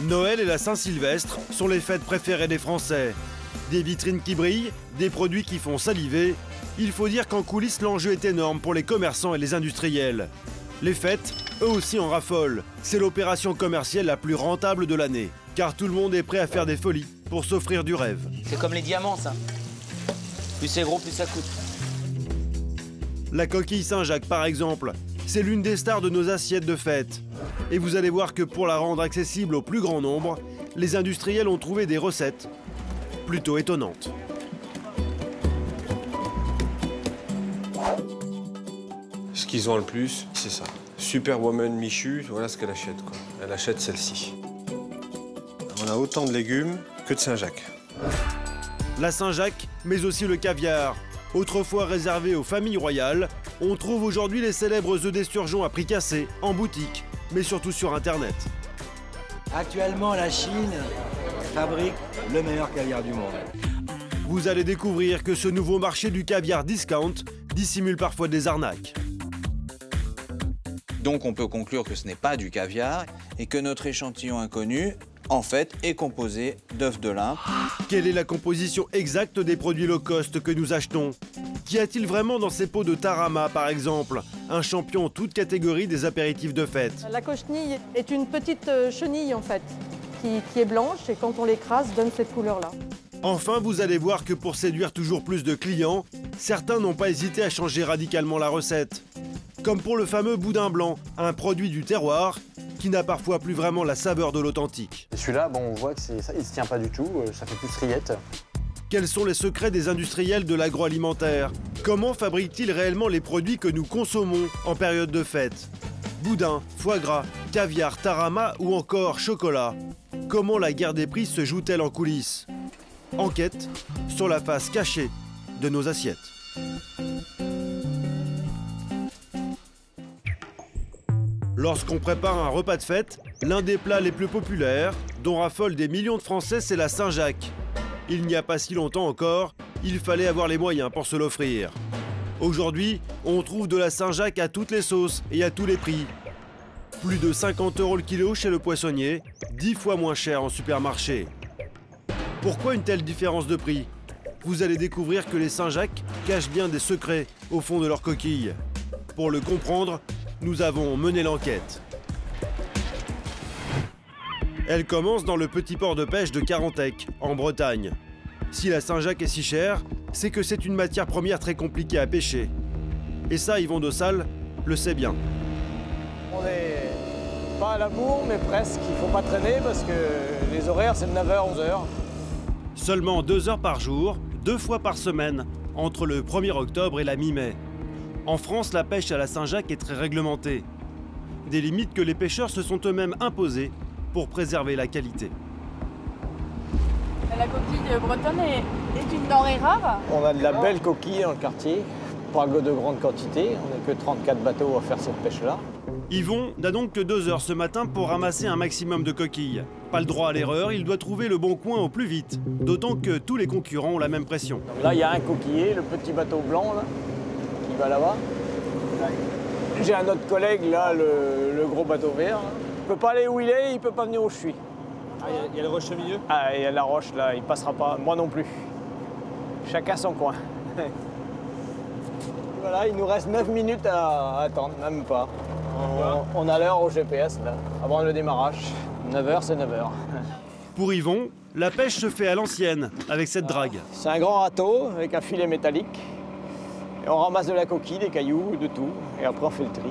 Noël et la Saint-Sylvestre sont les fêtes préférées des Français. Des vitrines qui brillent, des produits qui font saliver. Il faut dire qu'en coulisses, l'enjeu est énorme pour les commerçants et les industriels. Les fêtes, eux aussi en raffolent. C'est l'opération commerciale la plus rentable de l'année. Car tout le monde est prêt à faire des folies pour s'offrir du rêve. C'est comme les diamants, ça. Plus c'est gros, plus ça coûte. La coquille Saint-Jacques, par exemple, c'est l'une des stars de nos assiettes de fête. Et vous allez voir que pour la rendre accessible au plus grand nombre, les industriels ont trouvé des recettes plutôt étonnantes. Ce qu'ils ont le plus, c'est ça. Superwoman Michu, voilà ce qu'elle achète, quoi. Elle achète celle-ci. On a autant de légumes que de Saint-Jacques. La Saint-Jacques, mais aussi le caviar. Autrefois réservé aux familles royales, on trouve aujourd'hui les célèbres œufs d'esturgeon à prix cassé, en boutique, mais surtout sur Internet. Actuellement, la Chine fabrique le meilleur caviar du monde. Vous allez découvrir que ce nouveau marché du caviar discount dissimule parfois des arnaques. Donc on peut conclure que ce n'est pas du caviar et que notre échantillon inconnu, en fait, est composé d'œufs de lin. Quelle est la composition exacte des produits low cost que nous achetons? Qu'y a-t-il vraiment dans ces pots de tarama, par exemple? Un champion en toute catégorie des apéritifs de fête. La cochenille est une petite chenille, en fait, qui est blanche et quand on l'écrase, donne cette couleur-là. Enfin, vous allez voir que pour séduire toujours plus de clients, certains n'ont pas hésité à changer radicalement la recette. Comme pour le fameux boudin blanc, un produit du terroir qui n'a parfois plus vraiment la saveur de l'authentique. Celui-là, bon, on voit que il ne se tient pas du tout, ça fait plus rillette. Quels sont les secrets des industriels de l'agroalimentaire? Comment fabriquent-ils réellement les produits que nous consommons en période de fête? Boudin, foie gras, caviar, tarama ou encore chocolat. Comment la guerre des prix se joue-t-elle en coulisses? Enquête sur la face cachée de nos assiettes. Lorsqu'on prépare un repas de fête, l'un des plats les plus populaires, dont raffolent des millions de Français, c'est la Saint-Jacques. Il n'y a pas si longtemps encore, il fallait avoir les moyens pour se l'offrir. Aujourd'hui, on trouve de la Saint-Jacques à toutes les sauces et à tous les prix. Plus de 50 € le kilo chez le poissonnier, 10 fois moins cher en supermarché. Pourquoi une telle différence de prix? Vous allez découvrir que les Saint-Jacques cachent bien des secrets au fond de leur coquille. Pour le comprendre, nous avons mené l'enquête. Elle commence dans le petit port de pêche de Carantec, en Bretagne. Si la Saint-Jacques est si chère, c'est que c'est une matière première très compliquée à pêcher. Et ça, Yvon de Salle le sait bien. On n'est pas à la bourre, mais presque. Il ne faut pas traîner parce que les horaires, c'est de 9h à 11h. Seulement 2 heures par jour, 2 fois par semaine, entre le 1er octobre et la mi-mai. En France, la pêche à la Saint-Jacques est très réglementée. Des limites que les pêcheurs se sont eux-mêmes imposées pour préserver la qualité. La coquille bretonne est une denrée rare. On a de la belle coquille dans le quartier, pas de grande quantité. On n'est que 34 bateaux à faire cette pêche-là. Yvon n'a donc que 2 heures ce matin pour ramasser un maximum de coquilles. Pas le droit à l'erreur, il doit trouver le bon coin au plus vite. D'autant que tous les concurrents ont la même pression. Donc là, il y a un coquillier, le petit bateau blanc, là, qui va là-bas. J'ai un autre collègue, là, le gros bateau vert. Il ne peut pas aller où il est, il ne peut pas venir où je suis. Ah, il y a la roche au milieu? Ah, il y a la roche, là, il ne passera pas. Moi non plus. Chacun son coin. Voilà, il nous reste 9 minutes à attendre, même pas. On a l'heure au GPS, là, avant le démarrage. 9h, c'est 9h. Pour Yvon, la pêche se fait à l'ancienne, avec cette drague. C'est un grand râteau avec un filet métallique. Et on ramasse de la coquille, des cailloux, de tout. Et après, on fait le tri.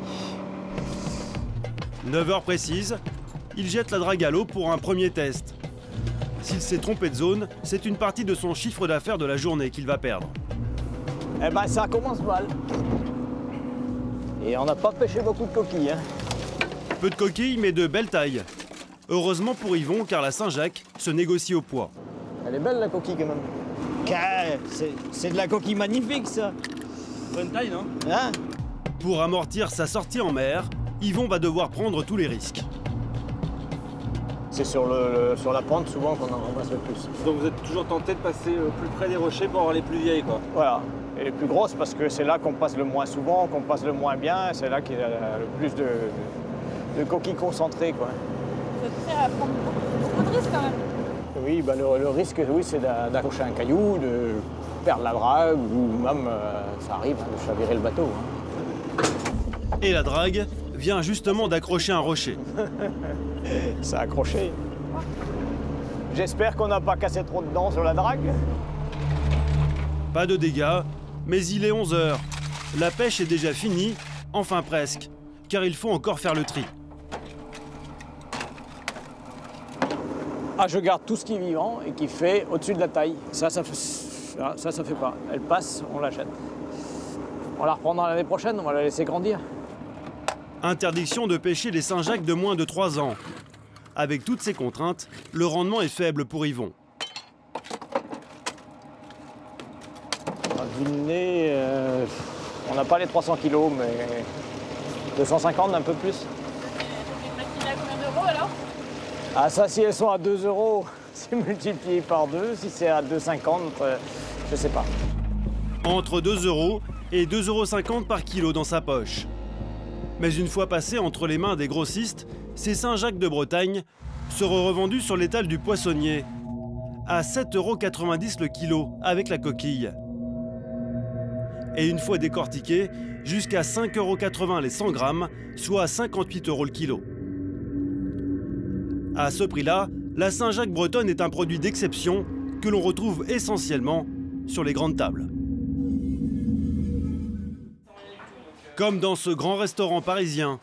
9 heures précises, il jette la drague à l'eau pour un premier test. S'il s'est trompé de zone, c'est une partie de son chiffre d'affaires de la journée qu'il va perdre. Eh ben, ça commence mal. Et on n'a pas pêché beaucoup de coquilles. Hein. Peu de coquilles, mais de belle taille. Heureusement pour Yvon, car la Saint-Jacques se négocie au poids. Elle est belle, la coquille, quand même. C'est de la coquille magnifique, ça. Bonne taille, non? Hein? Pour amortir sa sortie en mer, Yvon va devoir prendre tous les risques. C'est sur la pente, souvent, qu'on en ramasse le plus. Donc vous êtes toujours tenté de passer plus près des rochers pour avoir les plus vieilles, quoi? Voilà. Et les plus grosses, parce que c'est là qu'on passe le moins souvent, qu'on passe le moins bien. C'est là qu'il y a le plus de coquilles concentrées, quoi. Vous êtes prêt à prendre beaucoup quand même. Oui, bah le risque, oui, c'est d'accrocher un caillou, de perdre la drague, ou même, ça arrive, hein, de chavirer le bateau. Hein. Et la drague vient justement d'accrocher un rocher. Ça a accroché. J'espère qu'on n'a pas cassé trop de dents sur la drague. Pas de dégâts, mais il est 11 h. La pêche est déjà finie, enfin presque, car il faut encore faire le tri. Ah, je garde tout ce qui est vivant et qui fait au-dessus de la taille. Ça fait pas. Elle passe, on l'achète. On la reprendra l'année prochaine, on va la laisser grandir. Interdiction de pêcher les Saint-Jacques de moins de 3 ans. Avec toutes ces contraintes, le rendement est faible pour Yvon. On a dîné, on n'a pas les 300 kilos, mais 250, un peu plus. Tu mets à combien d'euros alors? Ah ça, si elles sont à 2 €, c'est multiplié par 2. Si c'est à 2,50, je sais pas. Entre 2 € et 2,50 € par kilo dans sa poche. Mais une fois passé entre les mains des grossistes, ces Saint-Jacques de Bretagne seront revendus sur l'étal du poissonnier à 7,90 € le kilo avec la coquille. Et une fois décortiqués, jusqu'à 5,80 € les 100 grammes, soit 58 € le kilo. À ce prix-là, la Saint-Jacques bretonne est un produit d'exception que l'on retrouve essentiellement sur les grandes tables. Comme dans ce grand restaurant parisien,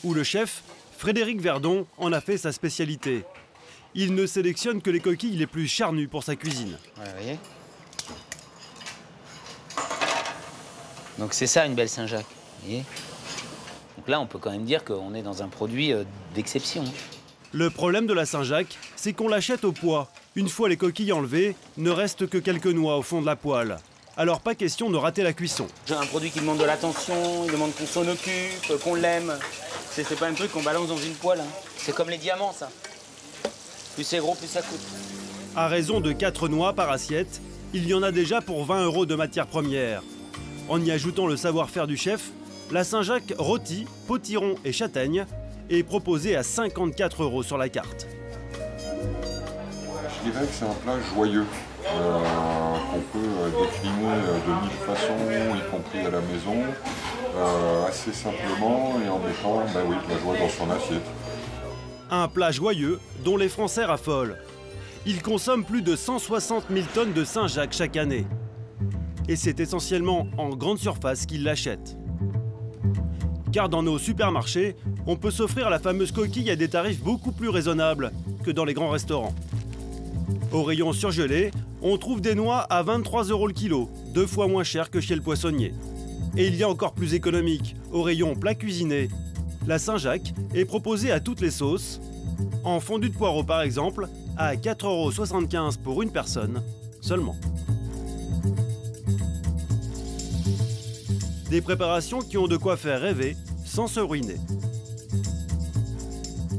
où le chef, Frédéric Verdon, en a fait sa spécialité. Il ne sélectionne que les coquilles les plus charnues pour sa cuisine. Ouais, vous voyez. Donc c'est ça une belle Saint-Jacques, vous voyez. Donc là, on peut quand même dire qu'on est dans un produit d'exception. Le problème de la Saint-Jacques, c'est qu'on l'achète au poids. Une fois les coquilles enlevées, ne reste que quelques noix au fond de la poêle. Alors pas question de rater la cuisson. J'ai un produit qui demande de l'attention, il demande qu'on s'en occupe, qu'on l'aime. C'est pas un truc qu'on balance dans une poêle. Hein. C'est comme les diamants, ça. Plus c'est gros, plus ça coûte. À raison de 4 noix par assiette, il y en a déjà pour 20 € de matière première. En y ajoutant le savoir-faire du chef, la Saint-Jacques rôtie, potiron et châtaigne est proposée à 54 € sur la carte. Je dirais que c'est un plat joyeux, qu'on peut décliner de 1000 façons, y compris à la maison, assez simplement et en mettant de la joie dans son assiette. Un plat joyeux dont les Français raffolent. Ils consomment plus de 160 000 tonnes de Saint-Jacques chaque année. Et c'est essentiellement en grande surface qu'ils l'achètent. Car dans nos supermarchés, on peut s'offrir la fameuse coquille à des tarifs beaucoup plus raisonnables que dans les grands restaurants. Au rayon surgelé, on trouve des noix à 23 € le kilo, 2 fois moins cher que chez le poissonnier. Et il y a encore plus économique, au rayon plat cuisiné. La Saint-Jacques est proposée à toutes les sauces, en fondu de poireau par exemple, à 4,75 € pour une personne seulement. Des préparations qui ont de quoi faire rêver sans se ruiner.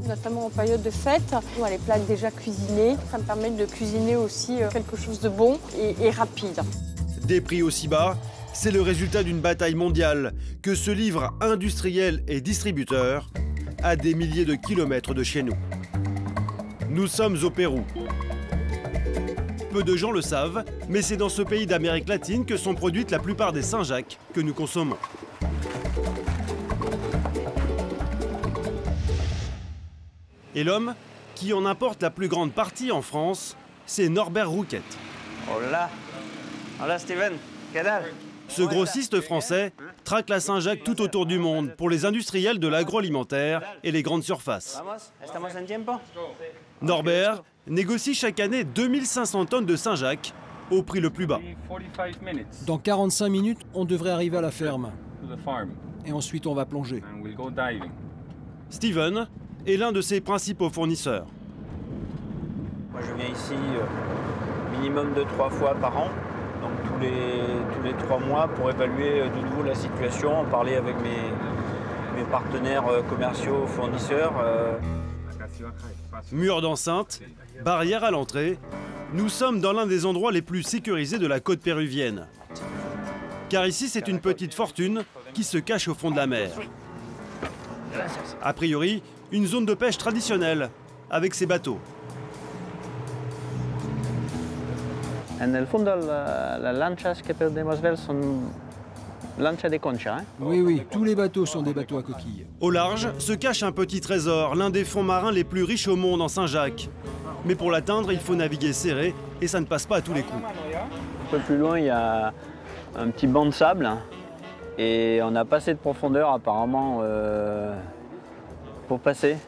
Notamment en période de fête, on a les plats déjà cuisinés. Ça me permet de cuisiner aussi quelque chose de bon et rapide. Des prix aussi bas, c'est le résultat d'une bataille mondiale que se livrent industriels et distributeurs à des milliers de kilomètres de chez nous. Nous sommes au Pérou. Peu de gens le savent, mais c'est dans ce pays d'Amérique latine que sont produites la plupart des Saint-Jacques que nous consommons. Et l'homme qui en importe la plus grande partie en France, c'est Norbert Rouquette. Hola. Hola Steven, ¿qué tal? Ce grossiste français traque la Saint-Jacques tout autour du monde pour les industriels de l'agroalimentaire et les grandes surfaces. Norbert négocie chaque année 2500 tonnes de Saint-Jacques au prix le plus bas. Dans 45 minutes, on devrait arriver à la ferme. Et ensuite, on va plonger. Steven est l'un de ses principaux fournisseurs. Moi, je viens ici minimum de 3 fois par an, donc tous les 3 mois pour évaluer de nouveau la situation, en parler avec mes partenaires commerciaux, fournisseurs. Murs d'enceinte, barrières à l'entrée, nous sommes dans l'un des endroits les plus sécurisés de la côte péruvienne. Car ici, c'est une petite fortune qui se cache au fond de la mer. A priori, une zone de pêche traditionnelle, avec ses bateaux. En el fondo, las lanchas que podemos ver son lanchas de concha. Oui, oui, tous les bateaux sont des bateaux à coquilles. Au large se cache un petit trésor, l'un des fonds marins les plus riches au monde en Saint-Jacques. Mais pour l'atteindre, il faut naviguer serré et ça ne passe pas à tous les coups. Un peu plus loin, il y a un petit banc de sable et on n'a pas assez de profondeur apparemment pour passer.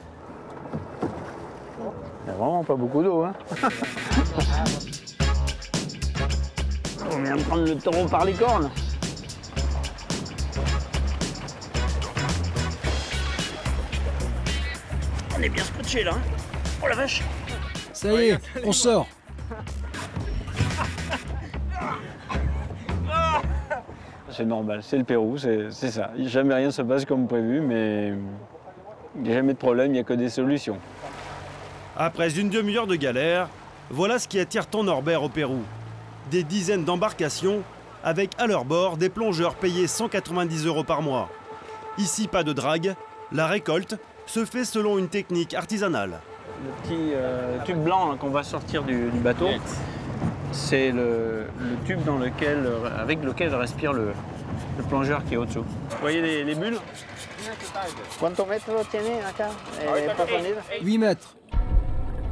Il n'y a vraiment pas beaucoup d'eau. On vient de prendre le taureau par les cornes. On est bien scotché là. Oh la vache! Ça y est, on sort. C'est normal, c'est le Pérou, c'est ça. Jamais rien se passe comme prévu, mais il n'y a jamais de problème, il n'y a que des solutions. Après une demi-heure de galère, voilà ce qui attire ton Norbert au Pérou. Des dizaines d'embarcations avec à leur bord des plongeurs payés 190 € par mois. Ici, pas de drague, la récolte se fait selon une technique artisanale. Le petit tube blanc qu'on va sortir du bateau, c'est le tube avec lequel respire le plongeur qui est au-dessous. Vous voyez les bulles? Quantos metros tiene acá? 8 mètres.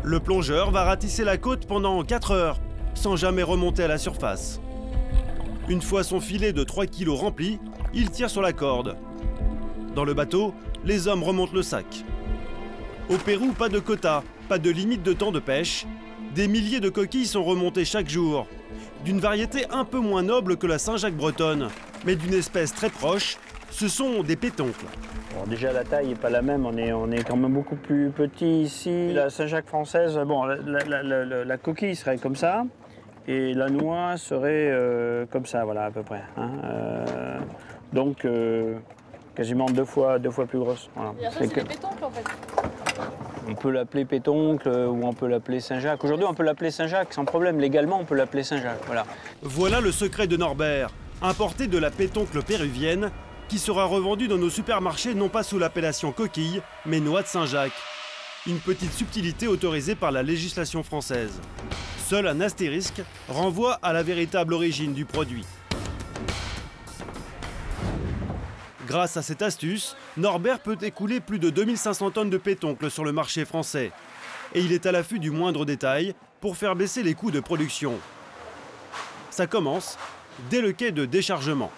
Le plongeur va ratisser la côte pendant 4 heures, sans jamais remonter à la surface. Une fois son filet de 3 kg rempli, il tire sur la corde. Dans le bateau, les hommes remontent le sac. Au Pérou, pas de quota, pas de limite de temps de pêche. Des milliers de coquilles sont remontées chaque jour, d'une variété un peu moins noble que la Saint-Jacques bretonne, mais d'une espèce très proche, ce sont des pétoncles. Bon, déjà la taille n'est pas la même, on est quand même beaucoup plus petit ici. La Saint-Jacques française, bon, la coquille serait comme ça, et la noix serait comme ça, voilà à peu près. Donc quasiment deux fois plus grosse. Voilà. Et ça, c'est des pétoncles en fait. On peut l'appeler pétoncle ou on peut l'appeler Saint-Jacques. Aujourd'hui, on peut l'appeler Saint-Jacques sans problème. Légalement, on peut l'appeler Saint-Jacques. Voilà. Voilà le secret de Norbert, importé de la pétoncle péruvienne, qui sera revendue dans nos supermarchés non pas sous l'appellation coquille, mais noix de Saint-Jacques. Une petite subtilité autorisée par la législation française. Seul un astérisque renvoie à la véritable origine du produit. Grâce à cette astuce, Norbert peut écouler plus de 2500 tonnes de pétoncle sur le marché français. Et il est à l'affût du moindre détail pour faire baisser les coûts de production. Ça commence dès le quai de déchargement.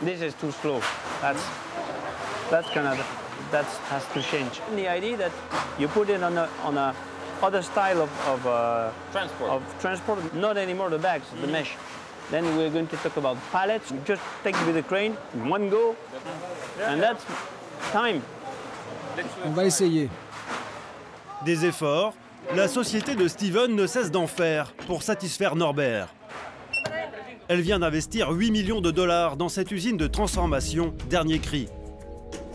This is too slow. That has to change. The idea that you put it on a other style of transport, not anymore the bags, the mesh. Then we're going to talk about pallets. You just take with the crane, one go, and that's time. On va essayer. Des efforts, la société de Steven ne cesse d'en faire pour satisfaire Norbert. Elle vient d'investir 8 millions de dollars dans cette usine de transformation dernier cri.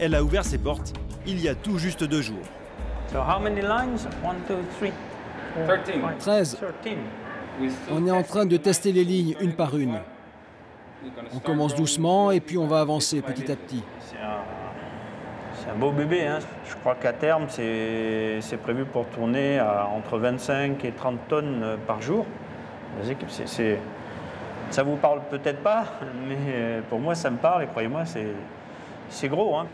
Elle a ouvert ses portes il y a tout juste 2 jours. So how many lines? 1, 2, 3, 13. 13. On est en train de tester les lignes une par une. On commence doucement et puis on va avancer petit à petit. C'est un beau bébé. Hein. Je crois qu'à terme, c'est prévu pour tourner à entre 25 et 30 tonnes par jour. Ça vous parle peut-être pas, mais pour moi, ça me parle et croyez-moi, c'est gros. Hein.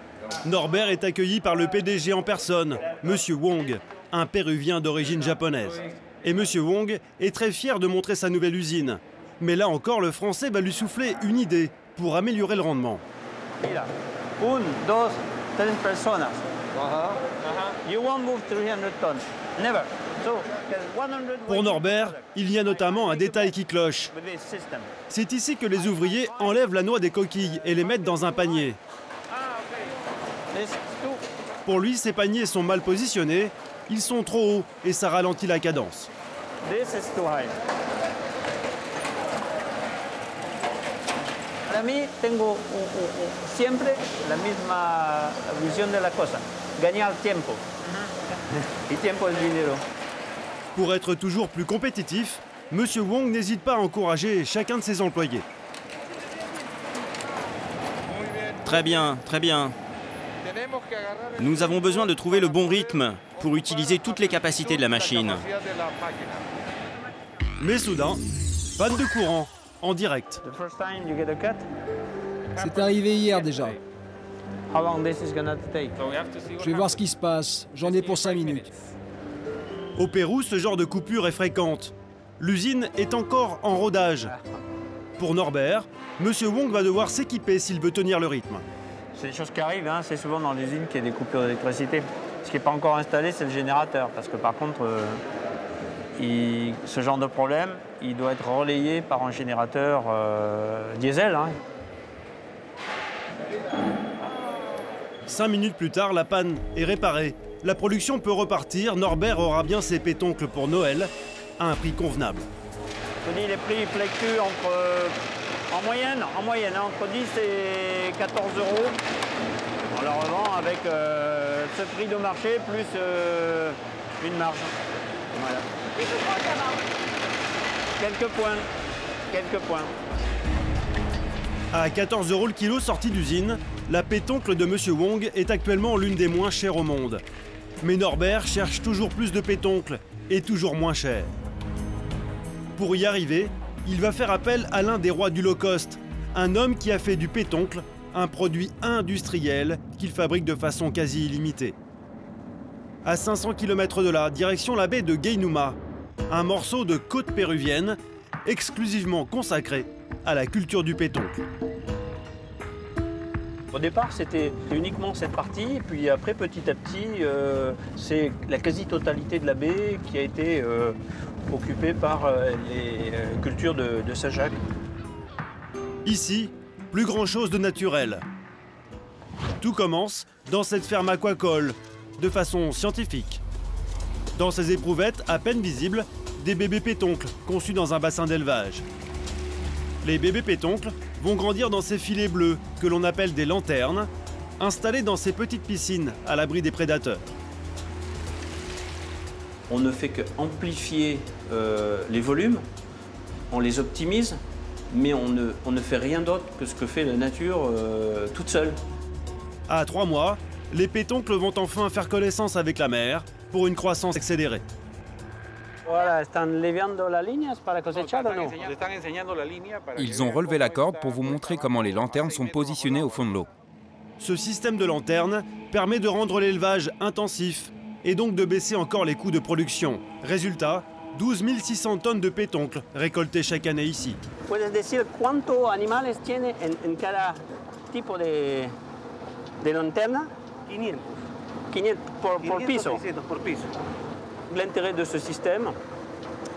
Norbert est accueilli par le PDG en personne, Monsieur Wong, un Péruvien d'origine japonaise. Et Monsieur Wong est très fier de montrer sa nouvelle usine. Mais là encore, le Français va lui souffler une idée pour améliorer le rendement. Mira, 1, 2, 3 personas. You won't move 300 tonnes. Never. So, 100 pour Norbert, il y a notamment un détail qui cloche. C'est ici que les ouvriers enlèvent la noix des coquilles et les mettent dans un panier. Pour lui, ces paniers sont mal positionnés, ils sont trop hauts et ça ralentit la cadence. This is too high. Para mí tengo siempre la misma visión de la cosa, ganar tiempo. Y tiempo es dinero. Pour être toujours plus compétitif, Monsieur Wong n'hésite pas à encourager chacun de ses employés. Très bien, très bien. Nous avons besoin de trouver le bon rythme pour utiliser toutes les capacités de la machine. Mais soudain, panne de courant, en direct. C'est arrivé hier déjà. Je vais voir ce qui se passe. J'en ai pour 5 minutes. Au Pérou, ce genre de coupure est fréquente. L'usine est encore en rodage. Pour Norbert, M. Wong va devoir s'équiper s'il veut tenir le rythme. C'est des choses qui arrivent, hein. C'est souvent dans l'usine qu'il y a des coupures d'électricité. Ce qui n'est pas encore installé, c'est le générateur. Parce que par contre, ce genre de problème, il doit être relayé par un générateur diesel. Hein. 5 minutes plus tard, la panne est réparée. La production peut repartir. Norbert aura bien ses pétoncles pour Noël à un prix convenable. Je dis, les prix fluctuent en moyenne, entre 10 et 14 euros. On leur revend avec ce prix de marché plus une marge. Voilà. Quelques points. À 14 € le kilo sorti d'usine, la pétoncle de M. Wong est actuellement l'une des moins chères au monde. Mais Norbert cherche toujours plus de pétoncles et toujours moins cher. Pour y arriver, il va faire appel à l'un des rois du low-cost, un homme qui a fait du pétoncle un produit industriel qu'il fabrique de façon quasi illimitée. À 500 km de là, direction la baie de Guaynuma, un morceau de côte péruvienne exclusivement consacré à la culture du pétoncle. Au départ, c'était uniquement cette partie, et puis après, petit à petit, c'est la quasi-totalité de la baie qui a été occupée par les cultures de Saint-Jacques. Ici, plus grand-chose de naturel. Tout commence dans cette ferme aquacole, de façon scientifique. Dans ces éprouvettes, à peine visibles, des bébés pétoncles conçus dans un bassin d'élevage. Les bébés pétoncles vont grandir dans ces filets bleus, que l'on appelle des lanternes, installés dans ces petites piscines à l'abri des prédateurs. On ne fait qu'amplifier les volumes, on les optimise, mais on ne fait rien d'autre que ce que fait la nature toute seule. À 3 mois, les pétoncles vont enfin faire connaissance avec la mer pour une croissance accélérée. Ils ont relevé la corde pour vous montrer comment les lanternes sont positionnées au fond de l'eau. Ce système de lanterne permet de rendre l'élevage intensif et donc de baisser encore les coûts de production. Résultat, 12 600 tonnes de pétoncles récoltées chaque année ici. ¿Puedes decir cuántos animales tiene en cada tipo de lanterna? 500. 500 por piso. L'intérêt de ce système,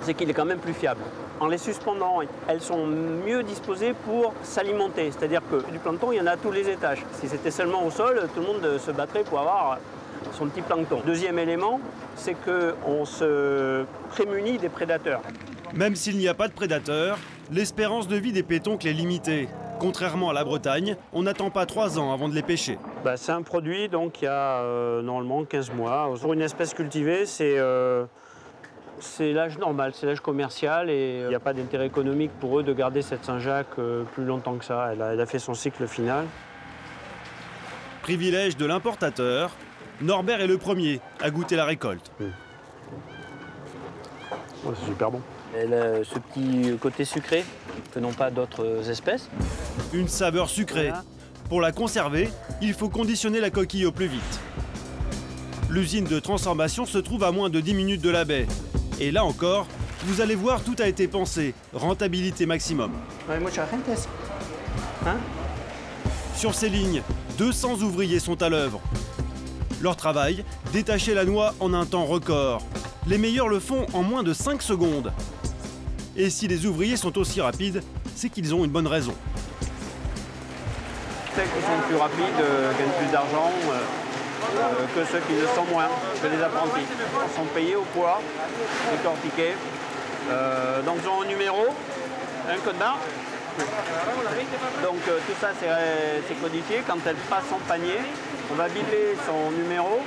c'est qu'il est quand même plus fiable. En les suspendant, elles sont mieux disposées pour s'alimenter. C'est-à-dire que du plancton, il y en a à tous les étages. Si c'était seulement au sol, tout le monde se battrait pour avoir son petit plancton. Deuxième élément, c'est qu'on se prémunit des prédateurs. Même s'il n'y a pas de prédateurs, l'espérance de vie des pétoncles est limitée. Contrairement à la Bretagne, on n'attend pas 3 ans avant de les pêcher. C'est un produit donc, qui a normalement 15 mois. Pour une espèce cultivée, c'est l'âge normal, c'est l'âge commercial et il n'y a pas d'intérêt économique pour eux de garder cette Saint-Jacques plus longtemps que ça. Elle a fait son cycle final. Privilège de l'importateur, Norbert est le premier à goûter la récolte. C'est super bon. Elle a ce petit côté sucré que n'ont pas d'autres espèces. Une saveur sucrée. Voilà. Pour la conserver, il faut conditionner la coquille au plus vite. L'usine de transformation se trouve à moins de 10 minutes de la baie. Et là encore, vous allez voir, tout a été pensé. Rentabilité maximum. Sur ces lignes, 200 ouvriers sont à l'œuvre. Leur travail, détacher la noix en un temps record. Les meilleurs le font en moins de 5 secondes. Et si les ouvriers sont aussi rapides, c'est qu'ils ont une bonne raison. Ceux qui sont plus rapides gagnent plus d'argent que ceux qui le sont moins, que les apprentis. Ils sont payés au poids, décortiqués. Donc ils ont un numéro, un code barre. Donc tout ça c'est codifié. Quand elle passe son panier, on va biper son numéro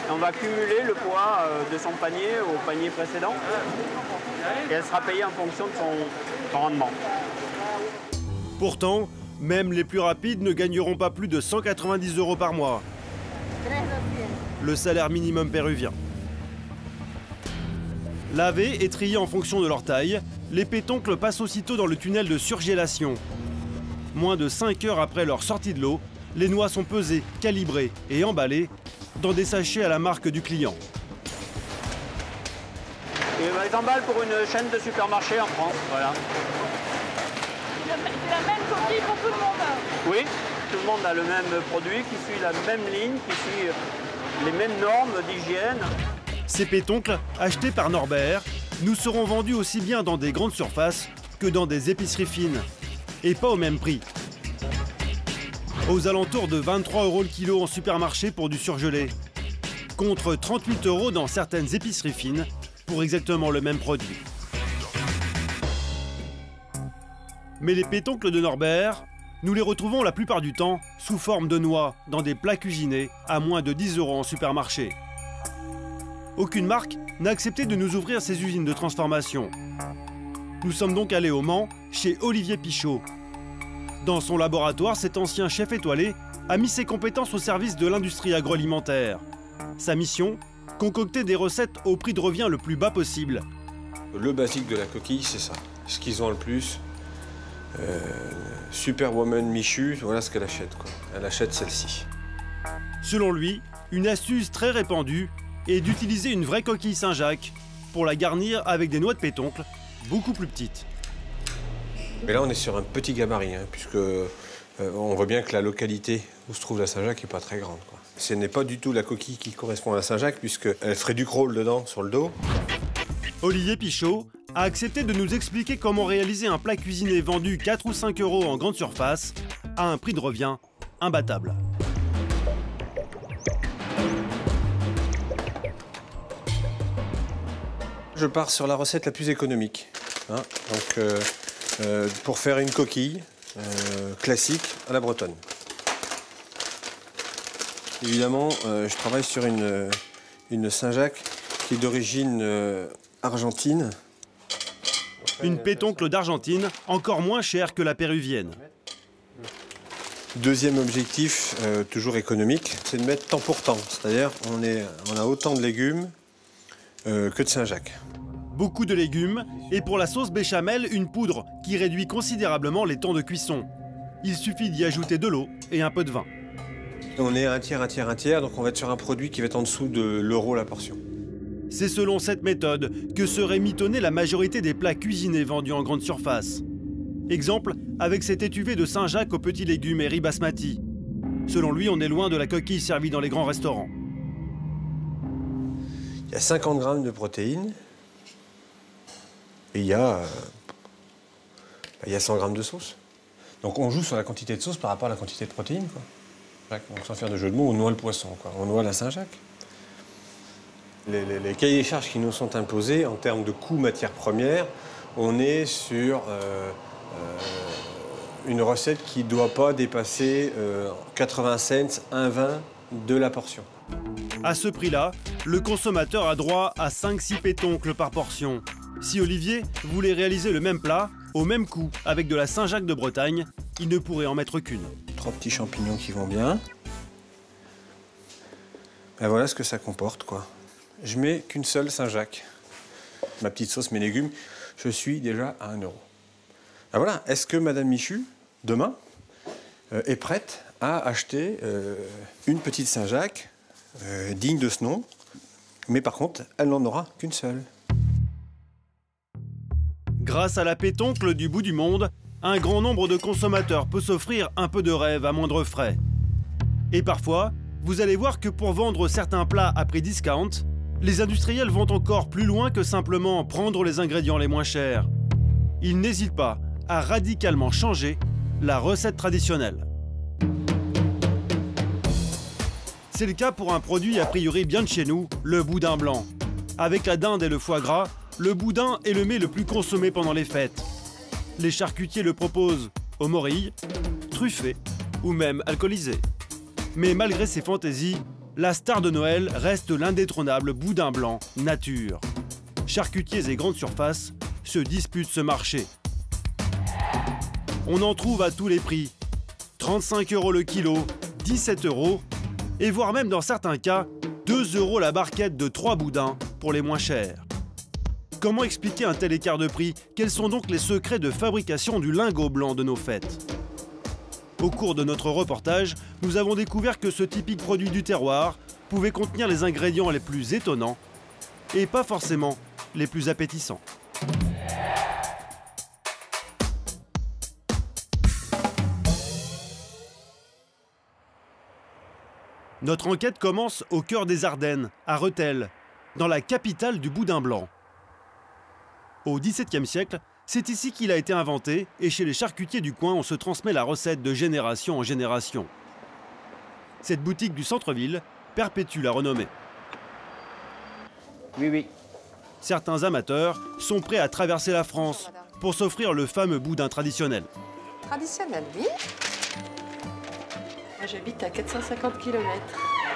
et on va cumuler le poids de son panier au panier précédent. Et elle sera payée en fonction de son rendement. Pourtant, même les plus rapides ne gagneront pas plus de 190 € par mois. Le salaire minimum péruvien. Lavés et triés en fonction de leur taille, les pétoncles passent aussitôt dans le tunnel de surgélation. Moins de 5 heures après leur sortie de l'eau, les noix sont pesées, calibrées et emballées dans des sachets à la marque du client. Et on les emballe pour une chaîne de supermarchés en France, voilà. C'est la même coquille pour tout le monde. Oui, tout le monde a le même produit, qui suit la même ligne, qui suit les mêmes normes d'hygiène. Ces pétoncles, achetés par Norbert, nous seront vendus aussi bien dans des grandes surfaces que dans des épiceries fines. Et pas au même prix. Aux alentours de 23 € le kilo en supermarché pour du surgelé. Contre 38 € dans certaines épiceries fines pour exactement le même produit. Mais les pétoncles de Norbert, nous les retrouvons la plupart du temps sous forme de noix dans des plats cuisinés à moins de 10 € en supermarché. Aucune marque n'a accepté de nous ouvrir ses usines de transformation. Nous sommes donc allés au Mans, chez Olivier Pichot. Dans son laboratoire, cet ancien chef étoilé a mis ses compétences au service de l'industrie agroalimentaire. Sa mission, concocter des recettes au prix de revient le plus bas possible. Le basique de la coquille, c'est ça. Ce qu'ils ont le plus. Superwoman Michu, voilà ce qu'elle achète, quoi. Elle achète celle-ci. Selon lui, une astuce très répandue est d'utiliser une vraie coquille Saint-Jacques pour la garnir avec des noix de pétoncle beaucoup plus petites. Mais là, on est sur un petit gabarit, hein, puisque on voit bien que la localité où se trouve la Saint-Jacques n'est pas très grande, quoi. Ce n'est pas du tout la coquille qui correspond à la Saint-Jacques, puisqu'elle ferait du crawl dedans, sur le dos. Olivier Pichot a accepté de nous expliquer comment réaliser un plat cuisiné vendu 4 ou 5 € en grande surface à un prix de revient imbattable. Je pars sur la recette la plus économique. Hein, donc, pour faire une coquille classique à la bretonne. Évidemment, je travaille sur une Saint-Jacques qui est d'origine argentine. Une pétoncle d'Argentine, encore moins chère que la péruvienne. Deuxième objectif, toujours économique, c'est de mettre temps pour temps. C'est-à-dire, on a autant de légumes que de Saint-Jacques. Beaucoup de légumes, et pour la sauce béchamel, une poudre qui réduit considérablement les temps de cuisson. Il suffit d'y ajouter de l'eau et un peu de vin. On est un tiers, donc on va être sur un produit qui va être en dessous de l'euro la portion. C'est selon cette méthode que serait mitonnée la majorité des plats cuisinés vendus en grande surface. Exemple, avec cet étuvée de Saint-Jacques aux petits légumes et riz basmati. Selon lui, on est loin de la coquille servie dans les grands restaurants. Il y a 50 grammes de protéines et il y a 100 grammes de sauce. Donc on joue sur la quantité de sauce par rapport à la quantité de protéines, quoi. Donc, sans faire de jeu de mots, on noie le poisson, quoi. On noie la Saint-Jacques. Les cahiers des charges qui nous sont imposés en termes de coûts matières premières, on est sur une recette qui ne doit pas dépasser 80 cents, 1,20 de la portion. À ce prix-là, le consommateur a droit à 5-6 pétoncles par portion. Si Olivier voulait réaliser le même plat, au même coût, avec de la Saint-Jacques de Bretagne, il ne pourrait en mettre qu'une. 3 petits champignons qui vont bien. Ben voilà ce que ça comporte, quoi. Je mets qu'une seule Saint-Jacques. Ma petite sauce, mes légumes, je suis déjà à 1 €. Ben voilà, est-ce que Madame Michu, demain, est prête à acheter une petite Saint-Jacques digne de ce nom, mais par contre, elle n'en aura qu'une seule. Grâce à la pétoncle du bout du monde, un grand nombre de consommateurs peut s'offrir un peu de rêve à moindre frais. Et parfois, vous allez voir que pour vendre certains plats à prix discount, les industriels vont encore plus loin que simplement prendre les ingrédients les moins chers. Ils n'hésitent pas à radicalement changer la recette traditionnelle. C'est le cas pour un produit a priori bien de chez nous, le boudin blanc. Avec la dinde et le foie gras, le boudin est le mets le plus consommé pendant les fêtes. Les charcutiers le proposent aux morilles, truffé ou même alcoolisé. Mais malgré ses fantaisies, la star de Noël reste l'indétrônable boudin blanc nature. Charcutiers et grandes surfaces se disputent ce marché. On en trouve à tous les prix. 35 € le kilo, 17 € et voire même dans certains cas, 2 € la barquette de 3 boudins pour les moins chers. Comment expliquer un tel écart de prix? Quels sont donc les secrets de fabrication du lingot blanc de nos fêtes? Au cours de notre reportage, nous avons découvert que ce typique produit du terroir pouvait contenir les ingrédients les plus étonnants et pas forcément les plus appétissants. Notre enquête commence au cœur des Ardennes, à Rethel, dans la capitale du boudin blanc. Au XVIIe siècle, c'est ici qu'il a été inventé et chez les charcutiers du coin, on se transmet la recette de génération en génération. Cette boutique du centre-ville perpétue la renommée. Oui. Certains amateurs sont prêts à traverser la France pour s'offrir le fameux boudin traditionnel. Traditionnel, oui. Moi, j'habite à 450 km,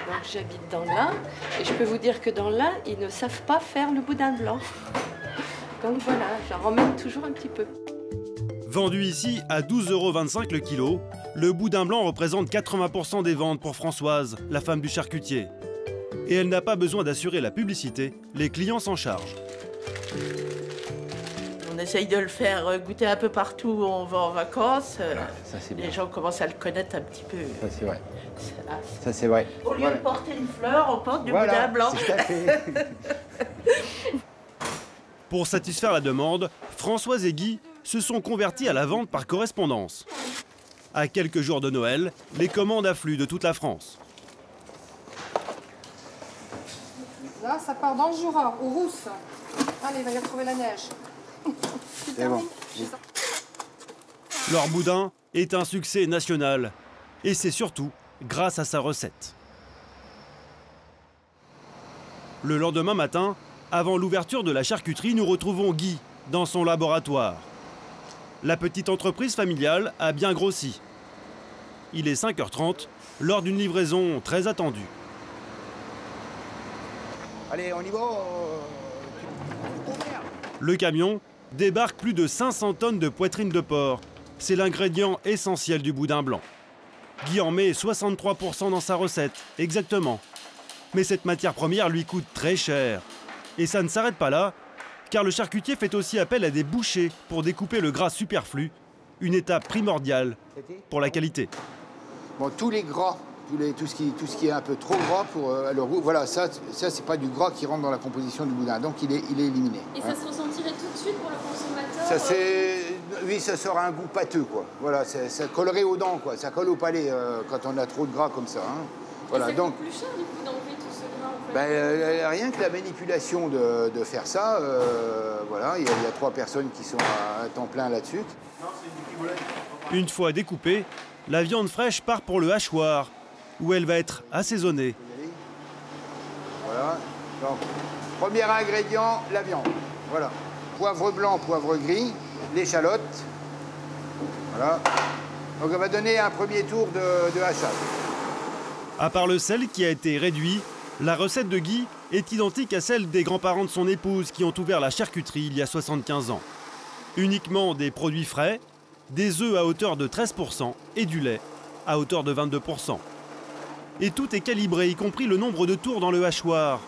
donc j'habite dans l'Ain. Et je peux vous dire que dans l'Ain, ils ne savent pas faire le boudin blanc. Donc voilà, j'en ramène toujours un petit peu. Vendu ici à 12,25 € le kilo, le boudin blanc représente 80% des ventes pour Françoise, la femme du charcutier. Et elle n'a pas besoin d'assurer la publicité, les clients s'en chargent. On essaye de le faire goûter un peu partout où on va en vacances. Ça, c'est bien. Les gens commencent à le connaître un petit peu. Ça, c'est vrai. Ça, c'est vrai. Au lieu de porter une fleur, on porte du boudin blanc. Tout à fait. Pour satisfaire la demande, Françoise et Guy se sont convertis à la vente par correspondance. À quelques jours de Noël, les commandes affluent de toute la France. Là, ça part dans le Jura, aux Rousses. Allez, il va y retrouver la neige. C'est bon. Leur boudin est un succès national. Et c'est surtout grâce à sa recette. Le lendemain matin, avant l'ouverture de la charcuterie, nous retrouvons Guy dans son laboratoire. La petite entreprise familiale a bien grossi. Il est 5h30, lors d'une livraison très attendue. Allez, on y va. Le camion débarque plus de 500 tonnes de poitrine de porc. C'est l'ingrédient essentiel du boudin blanc. Guy en met 63% dans sa recette, exactement. Mais cette matière première lui coûte très cher. Et ça ne s'arrête pas là, car le charcutier fait aussi appel à des bouchers pour découper le gras superflu, une étape primordiale pour la qualité. Bon, tous les gras, tout ce qui est un peu trop gras pour le goût, voilà, ça c'est pas du gras qui rentre dans la composition du boudin, donc il est éliminé. Et ça se ressentirait tout de suite pour le consommateur? Oui, ça sera un goût pâteux, quoi. Voilà, ça collerait aux dents, quoi. Ça colle au palais quand on a trop de gras comme ça. Hein. Voilà, et ça coûte plus cher du coup d'enlever tout ce gras en fait? Rien que la manipulation de faire ça, voilà, il y a 3 personnes qui sont à temps plein là-dessus. Une fois découpée, la viande fraîche part pour le hachoir, où elle va être assaisonnée. Voilà. Donc, premier ingrédient, la viande. Voilà. Poivre blanc, poivre gris, l'échalote. Voilà. Donc on va donner un premier tour de hachage. À part le sel qui a été réduit, la recette de Guy est identique à celle des grands-parents de son épouse qui ont ouvert la charcuterie il y a 75 ans. Uniquement des produits frais, des œufs à hauteur de 13% et du lait à hauteur de 22%. Et tout est calibré, y compris le nombre de tours dans le hachoir.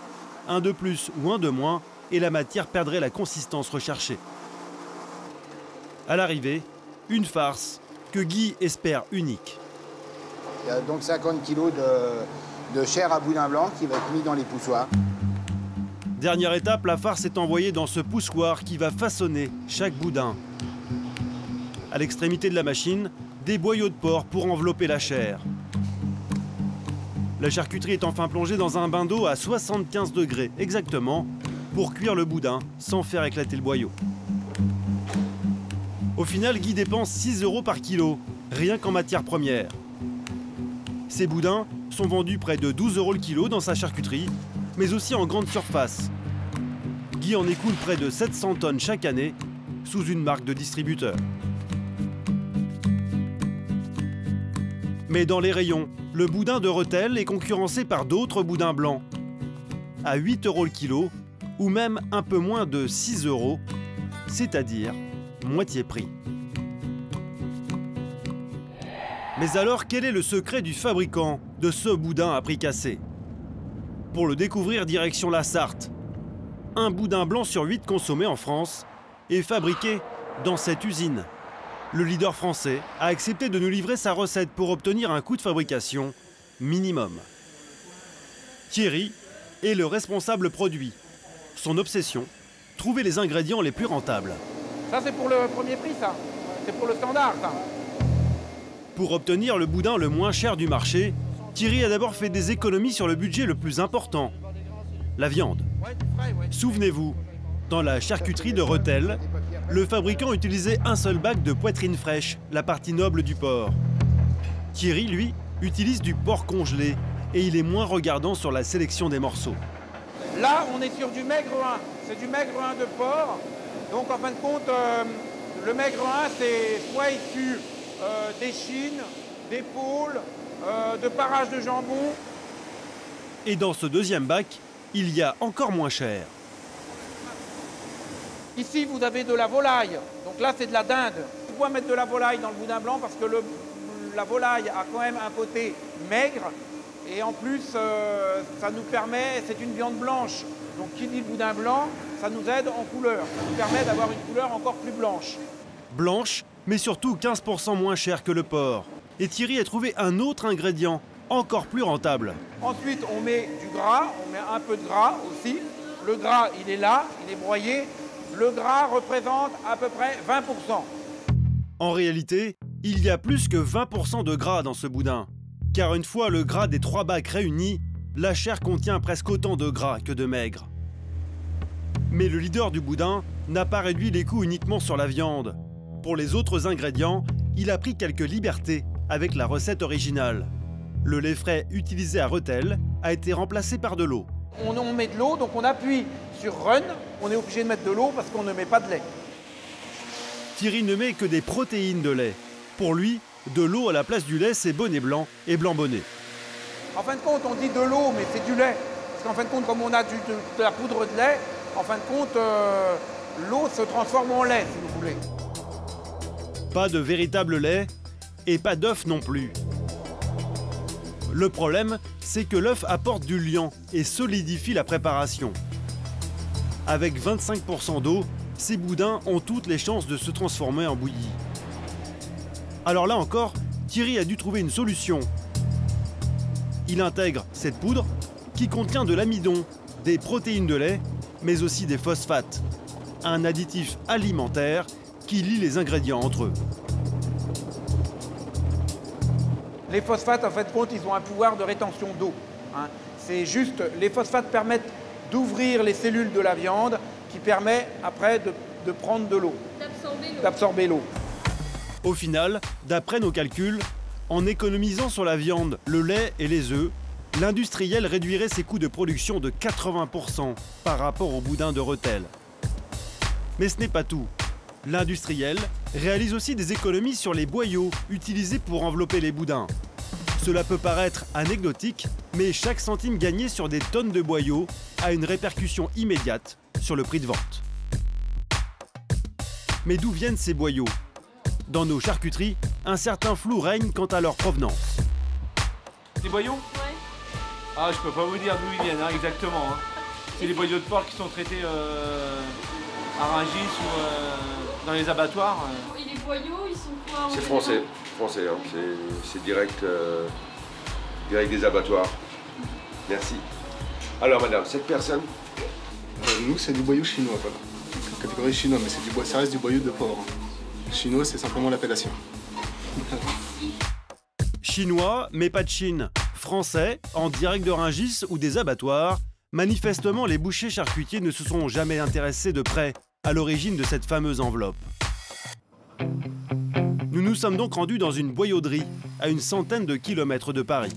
Un de plus ou un de moins, et la matière perdrait la consistance recherchée. À l'arrivée, une farce que Guy espère unique. Il y a donc 50 kg de chair à boudin blanc qui va être mis dans les poussoirs. Dernière étape, la farce est envoyée dans ce poussoir qui va façonner chaque boudin. À l'extrémité de la machine, des boyaux de porc pour envelopper la chair. La charcuterie est enfin plongée dans un bain d'eau à 75 degrés exactement pour cuire le boudin sans faire éclater le boyau. Au final, Guy dépense 6 € par kilo, rien qu'en matière première. Ces boudins sont vendus près de 12 € le kilo dans sa charcuterie, mais aussi en grande surface. Guy en écoule près de 700 tonnes chaque année, sous une marque de distributeur. Mais dans les rayons, le boudin de Rethel est concurrencé par d'autres boudins blancs. À 8 € le kilo, ou même un peu moins de 6 €, c'est-à-dire moitié prix. Mais alors, quel est le secret du fabricant de ce boudin à prix cassé? Pour le découvrir, direction la Sarthe. un boudin blanc sur 8 consommé en France est fabriqué dans cette usine. Le leader français a accepté de nous livrer sa recette pour obtenir un coût de fabrication minimum. Thierry est le responsable produit. Son obsession, trouver les ingrédients les plus rentables. Ça, c'est pour le premier prix, ça. C'est pour le standard, ça. Pour obtenir le boudin le moins cher du marché, Thierry a d'abord fait des économies sur le budget le plus important, la viande. Souvenez-vous, dans la charcuterie de Rethel, le fabricant utilisait un seul bac de poitrine fraîche, la partie noble du porc. Thierry, lui, utilise du porc congelé et il est moins regardant sur la sélection des morceaux. Là, on est sur du maigre 1. C'est du maigre 1 de porc. Donc, en fin de compte, le maigre 1, c'est soit issu d'échine, d'épaules, de parage de jambon. Et dans ce deuxième bac, il y a encore moins cher. Ici, vous avez de la volaille. Donc là, c'est de la dinde. Pourquoi mettre de la volaille dans le boudin blanc? Parce que la volaille a quand même un côté maigre. Et en plus, ça nous permet, c'est une viande blanche. Donc qui dit le boudin blanc, ça nous aide en couleur. Ça nous permet d'avoir une couleur encore plus blanche. Blanche, mais surtout 15% moins cher que le porc. Et Thierry a trouvé un autre ingrédient, encore plus rentable. Ensuite, on met du gras, on met un peu de gras aussi. Le gras, il est là, il est broyé. Le gras représente à peu près 20%. En réalité, il y a plus que 20% de gras dans ce boudin. Car une fois le gras des 3 bacs réunis, la chair contient presque autant de gras que de maigre. Mais le leader du boudin n'a pas réduit les coûts uniquement sur la viande. Pour les autres ingrédients, il a pris quelques libertés avec la recette originale. Le lait frais utilisé à Rethel a été remplacé par de l'eau. On met de l'eau, donc on appuie sur Run, on est obligé de mettre de l'eau parce qu'on ne met pas de lait. Thierry ne met que des protéines de lait. Pour lui, de l'eau à la place du lait, c'est bonnet blanc et blanc bonnet. En fin de compte, on dit de l'eau, mais c'est du lait. Parce qu'en fin de compte, comme on a de la poudre de lait, en fin de compte, l'eau se transforme en lait, si vous voulez. Pas de véritable lait et pas d'œuf non plus. Le problème, c'est que l'œuf apporte du liant et solidifie la préparation. Avec 25% d'eau, ces boudins ont toutes les chances de se transformer en bouillie. Alors là encore, Thierry a dû trouver une solution. Il intègre cette poudre qui contient de l'amidon, des protéines de lait, mais aussi des phosphates, un additif alimentaire qui lie les ingrédients entre eux. Les phosphates, en fin de compte, ils ont un pouvoir de rétention d'eau. Hein. C'est juste, les phosphates permettent d'ouvrir les cellules de la viande qui permet après de prendre de l'eau, d'absorber l'eau. Au final, d'après nos calculs, en économisant sur la viande, le lait et les œufs, l'industriel réduirait ses coûts de production de 80% par rapport au boudin de Rethel. Mais ce n'est pas tout. L'industriel réalise aussi des économies sur les boyaux utilisés pour envelopper les boudins. Cela peut paraître anecdotique, mais chaque centime gagné sur des tonnes de boyaux a une répercussion immédiate sur le prix de vente. Mais d'où viennent ces boyaux ? Dans nos charcuteries, un certain flou règne quant à leur provenance. Des boyaux? Ouais. Ah, je peux pas vous dire d'où ils viennent, hein, exactement. Hein. C'est des boyaux de porc qui sont traités à Rungis ou dans les abattoirs. Et les boyaux, ils sont quoi? C'est français, hein. C'est direct, direct des abattoirs. Merci. Alors madame, cette personne? Nous, c'est du boyau chinois, voilà. Catégorie chinois, mais ça reste du boyau de porc. Chinois, c'est simplement l'appellation. Chinois, mais pas de Chine. Français, en direct de Rungis ou des abattoirs. Manifestement, les bouchers charcutiers ne se sont jamais intéressés de près à l'origine de cette fameuse enveloppe. Nous nous sommes donc rendus dans une boyauderie, à une centaine de kilomètres de Paris.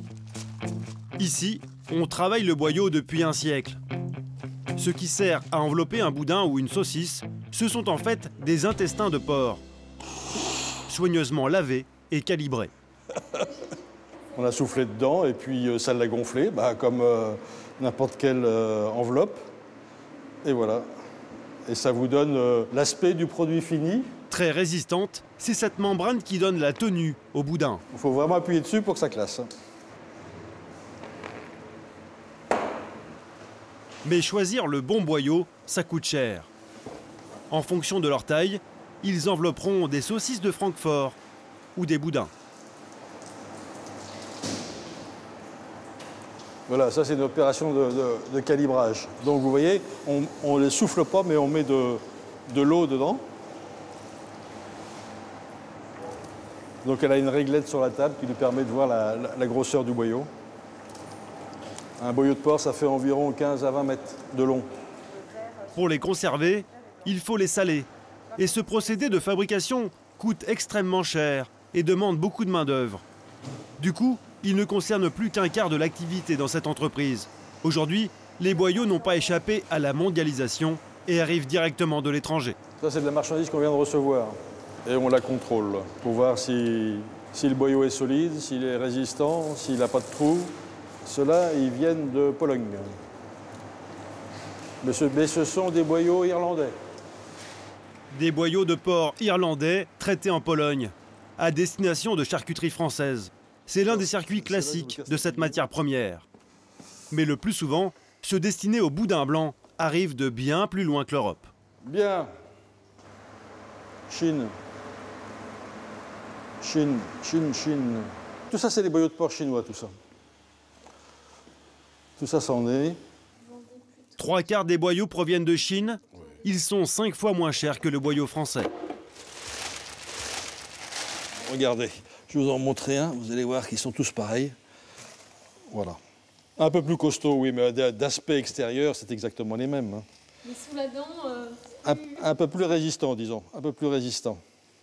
Ici, on travaille le boyau depuis un siècle. Ce qui sert à envelopper un boudin ou une saucisse, ce sont en fait des intestins de porc, soigneusement lavés et calibrés. On a soufflé dedans et puis ça l'a gonflé, comme n'importe quelle enveloppe. Et voilà. Et ça vous donne l'aspect du produit fini. Très résistante, c'est cette membrane qui donne la tenue au boudin. Il faut vraiment appuyer dessus pour que ça classe. Mais choisir le bon boyau, ça coûte cher. En fonction de leur taille, ils envelopperont des saucisses de Francfort ou des boudins. Voilà, ça c'est une opération de calibrage. Donc vous voyez, on ne les souffle pas, mais on met de l'eau dedans. Donc elle a une réglette sur la table qui nous permet de voir la grosseur du boyau. Un boyau de porc, ça fait environ 15 à 20 mètres de long. Pour les conserver, il faut les saler. Et ce procédé de fabrication coûte extrêmement cher et demande beaucoup de main-d'œuvre. Du coup, il ne concerne plus qu'un quart de l'activité dans cette entreprise. Aujourd'hui, les boyaux n'ont pas échappé à la mondialisation et arrivent directement de l'étranger. Ça, c'est de la marchandise qu'on vient de recevoir. Et on la contrôle pour voir si le boyau est solide, s'il est résistant, s'il n'a pas de trous. Ceux-là, ils viennent de Pologne. Mais ce sont des boyaux irlandais. Des boyaux de porc irlandais traités en Pologne, à destination de charcuterie française. C'est l'un des circuits classiques de cette matière première. Mais le plus souvent, ceux destinés au boudin blanc arrivent de bien plus loin que l'Europe. Bien. Chine. Chine. Tout ça, c'est des boyaux de porc chinois, tout ça. Tout ça, c'en est. 3/4 des boyaux proviennent de Chine. Ils sont 5 fois moins chers que le boyau français. Regardez, je vais vous en montrer un. Vous allez voir qu'ils sont tous pareils. Voilà. Un peu plus costaud, oui, mais d'aspect extérieur, c'est exactement les mêmes. Hein. Mais sous la dent... Un peu plus résistant, disons. Un peu plus résistant.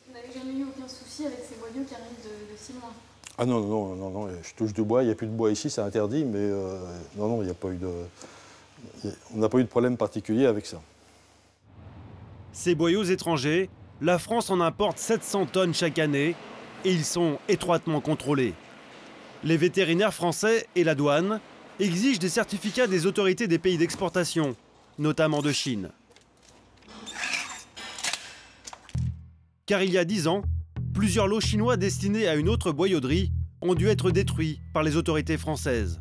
Vous n'avez jamais eu aucun souci avec ces boyaux qui arrivent de si loin? Ah non, je touche du bois. Il n'y a plus de bois ici, c'est interdit, mais non, il n'y a pas eu de... On n'a pas eu de problème particulier avec ça. Ces boyaux étrangers, la France en importe 700 tonnes chaque année et ils sont étroitement contrôlés. Les vétérinaires français et la douane exigent des certificats des autorités des pays d'exportation, notamment de Chine. Car il y a 10 ans, plusieurs lots chinois destinés à une autre boyauderie ont dû être détruits par les autorités françaises.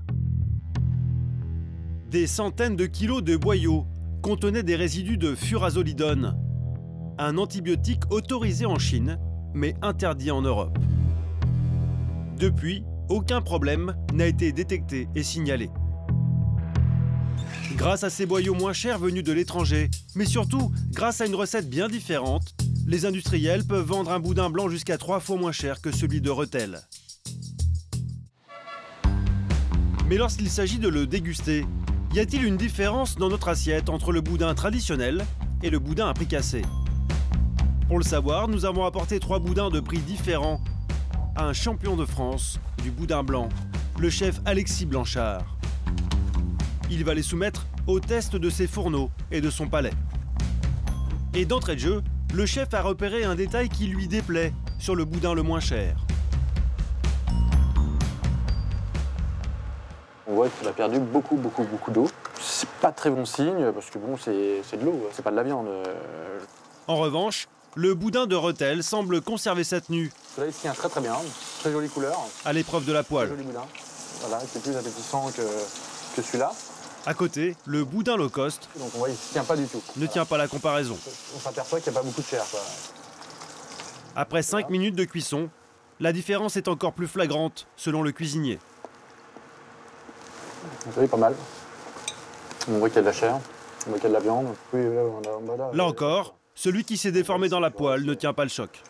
Des centaines de kilos de boyaux contenaient des résidus de furazolidone, un antibiotique autorisé en Chine, mais interdit en Europe. Depuis, aucun problème n'a été détecté et signalé. Grâce à ces boyaux moins chers venus de l'étranger, mais surtout grâce à une recette bien différente, les industriels peuvent vendre un boudin blanc jusqu'à 3 fois moins cher que celui de Rethel. Mais lorsqu'il s'agit de le déguster, y a-t-il une différence dans notre assiette entre le boudin traditionnel et le boudin à prix cassé? Pour le savoir, nous avons apporté 3 boudins de prix différents à un champion de France du boudin blanc, le chef Alexis Blanchard. Il va les soumettre au test de ses fourneaux et de son palais. Et d'entrée de jeu, le chef a repéré un détail qui lui déplaît sur le boudin le moins cher. On voit qu'il a perdu beaucoup d'eau. C'est pas très bon signe parce que bon, c'est de l'eau, c'est pas de la viande. En revanche, le boudin de Rethel semble conserver sa tenue. Là, il se tient très bien, très jolie couleur. À l'épreuve de la poêle. Très joli boudin. Voilà, c'est plus appétissant que celui-là. À côté, le boudin low cost. Donc on voit, il ne tient pas du tout. Ne tient pas la comparaison. On s'aperçoit qu'il n'y a pas beaucoup de chair, quoi. Après 5 minutes de cuisson, la différence est encore plus flagrante selon le cuisinier. Vous voyez, pas mal. On voit qu'il y a de la chair, on voit qu'il y a de la viande. Oui, là encore, celui qui s'est déformé dans la poêle ne tient pas le choc.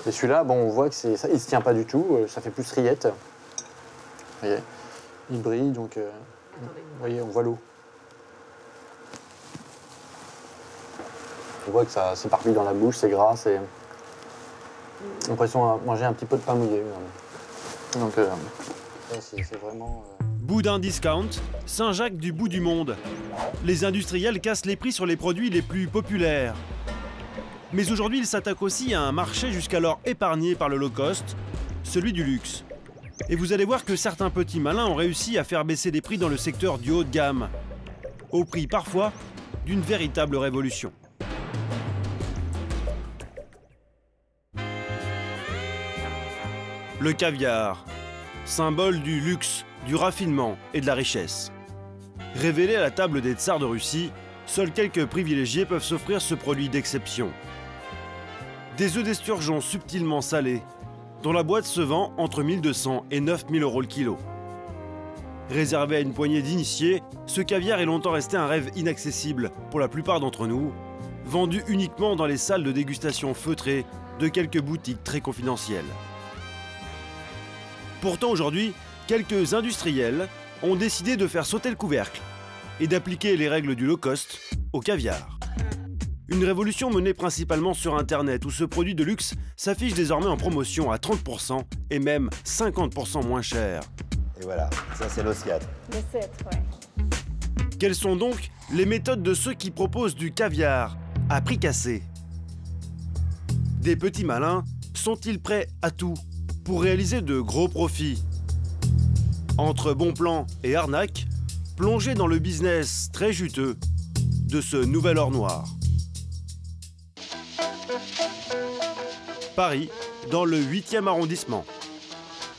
Et celui-là, bon, on voit qu'il ne se tient pas du tout, ça fait plus rillette. Vous voyez, il brille, donc vous voyez, on voit l'eau. On voit que ça s'éparpille dans la bouche, c'est gras, c'est l'impression de manger un petit peu de pain mouillé. Donc c'est vraiment... Boudin discount, Saint-Jacques du bout du monde. Les industriels cassent les prix sur les produits les plus populaires. Mais aujourd'hui, ils s'attaquent aussi à un marché jusqu'alors épargné par le low cost, celui du luxe. Et vous allez voir que certains petits malins ont réussi à faire baisser les prix dans le secteur du haut de gamme, au prix parfois d'une véritable révolution. Le caviar, symbole du luxe, du raffinement et de la richesse. Révélé à la table des tsars de Russie, seuls quelques privilégiés peuvent s'offrir ce produit d'exception. Des œufs d'esturgeon subtilement salés, dont la boîte se vend entre 1 200 et 9 000 € le kilo. Réservé à une poignée d'initiés, ce caviar est longtemps resté un rêve inaccessible pour la plupart d'entre nous, vendu uniquement dans les salles de dégustation feutrées de quelques boutiques très confidentielles. Pourtant aujourd'hui, quelques industriels ont décidé de faire sauter le couvercle et d'appliquer les règles du low cost au caviar. Une révolution menée principalement sur Internet où ce produit de luxe s'affiche désormais en promotion à 30% et même 50% moins cher. Et voilà, ça c'est l'Ossiade. L'assiette, ouais. Quelles sont donc les méthodes de ceux qui proposent du caviar à prix cassé? Des petits malins sont-ils prêts à tout pour réaliser de gros profits? Entre bons plans et arnaques, plongés dans le business très juteux de ce nouvel or noir. Paris, dans le 8e arrondissement.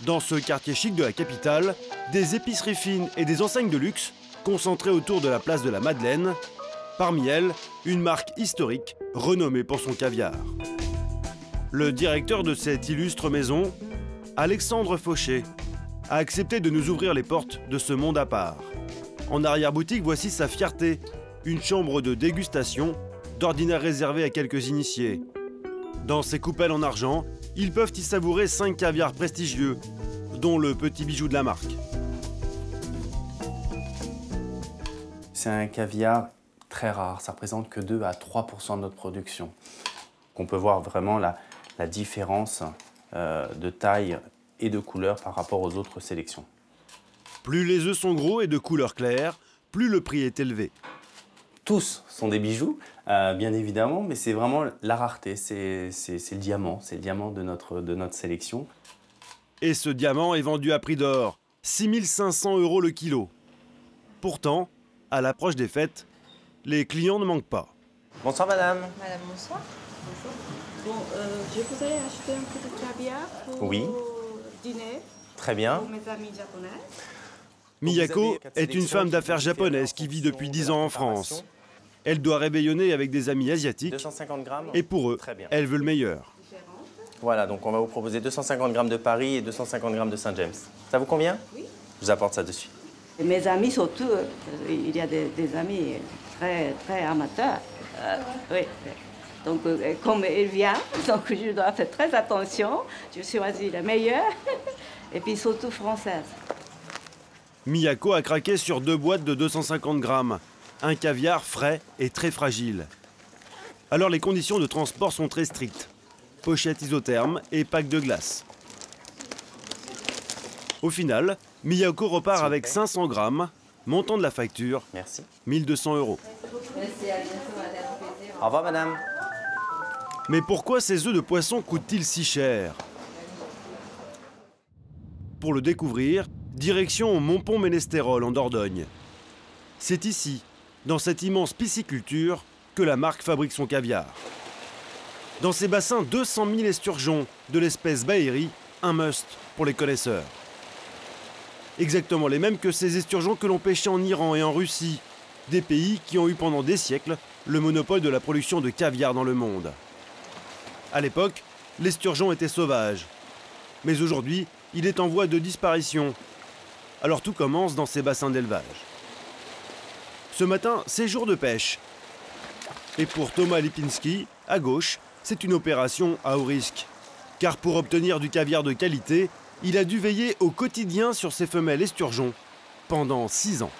Dans ce quartier chic de la capitale, des épiceries fines et des enseignes de luxe concentrées autour de la place de la Madeleine. Parmi elles, une marque historique renommée pour son caviar. Le directeur de cette illustre maison, Alexandre Fauché, a accepté de nous ouvrir les portes de ce monde à part. En arrière-boutique, voici sa fierté, une chambre de dégustation, d'ordinaire réservée à quelques initiés. Dans ces coupelles en argent, ils peuvent y savourer 5 caviars prestigieux, dont le petit bijou de la marque. C'est un caviar très rare, ça représente que 2 à 3% de notre production. On peut voir vraiment la différence de taille et de couleur par rapport aux autres sélections. Plus les œufs sont gros et de couleur claire, plus le prix est élevé. Tous sont des bijoux, bien évidemment, mais c'est vraiment la rareté, c'est le diamant de notre sélection. Et ce diamant est vendu à prix d'or, 6 500 € le kilo. Pourtant, à l'approche des fêtes, les clients ne manquent pas. Bonsoir madame. Madame, bonsoir. Bon, je voudrais acheter un peu de caviar pour dîner. Très bien. Pour mes amis japonais. Miyako est une femme d'affaires japonaise qui vit depuis 10 ans en France. Elle doit réveillonner avec des amis asiatiques 250 grammes. Et pour eux, elle veut le meilleur. Voilà, donc on va vous proposer 250 grammes de Paris et 250 grammes de Saint-James. Ça vous convient? Oui. Je vous apporte ça de suite. Et mes amis surtout, il y a des amis très amateurs. Oui. Donc comme il vient, donc je dois faire très attention. Je choisis la meilleure et puis surtout française. Miyako a craqué sur 2 boîtes de 250 grammes. Un caviar frais et très fragile. Alors les conditions de transport sont très strictes. Pochette isotherme et pack de glace. Au final, Miyako repart avec 500 grammes, montant de la facture, 1 200 €. Merci, à bientôt madame. Au revoir madame. Mais pourquoi ces œufs de poisson coûtent-ils si cher? Pour le découvrir, direction Montpont-Ménestérol en Dordogne. C'est ici, dans cette immense pisciculture, que la marque fabrique son caviar. Dans ces bassins, 200 000 esturgeons de l'espèce Baeri, un must pour les connaisseurs. Exactement les mêmes que ces esturgeons que l'on pêchait en Iran et en Russie, des pays qui ont eu pendant des siècles le monopole de la production de caviar dans le monde. À l'époque, l'esturgeon était sauvage. Mais aujourd'hui, il est en voie de disparition. Alors tout commence dans ces bassins d'élevage. Ce matin, c'est jour de pêche. Et pour Thomas Lipinski, à gauche, c'est une opération à haut risque. Car pour obtenir du caviar de qualité, il a dû veiller au quotidien sur ses femelles esturgeons pendant 6 ans.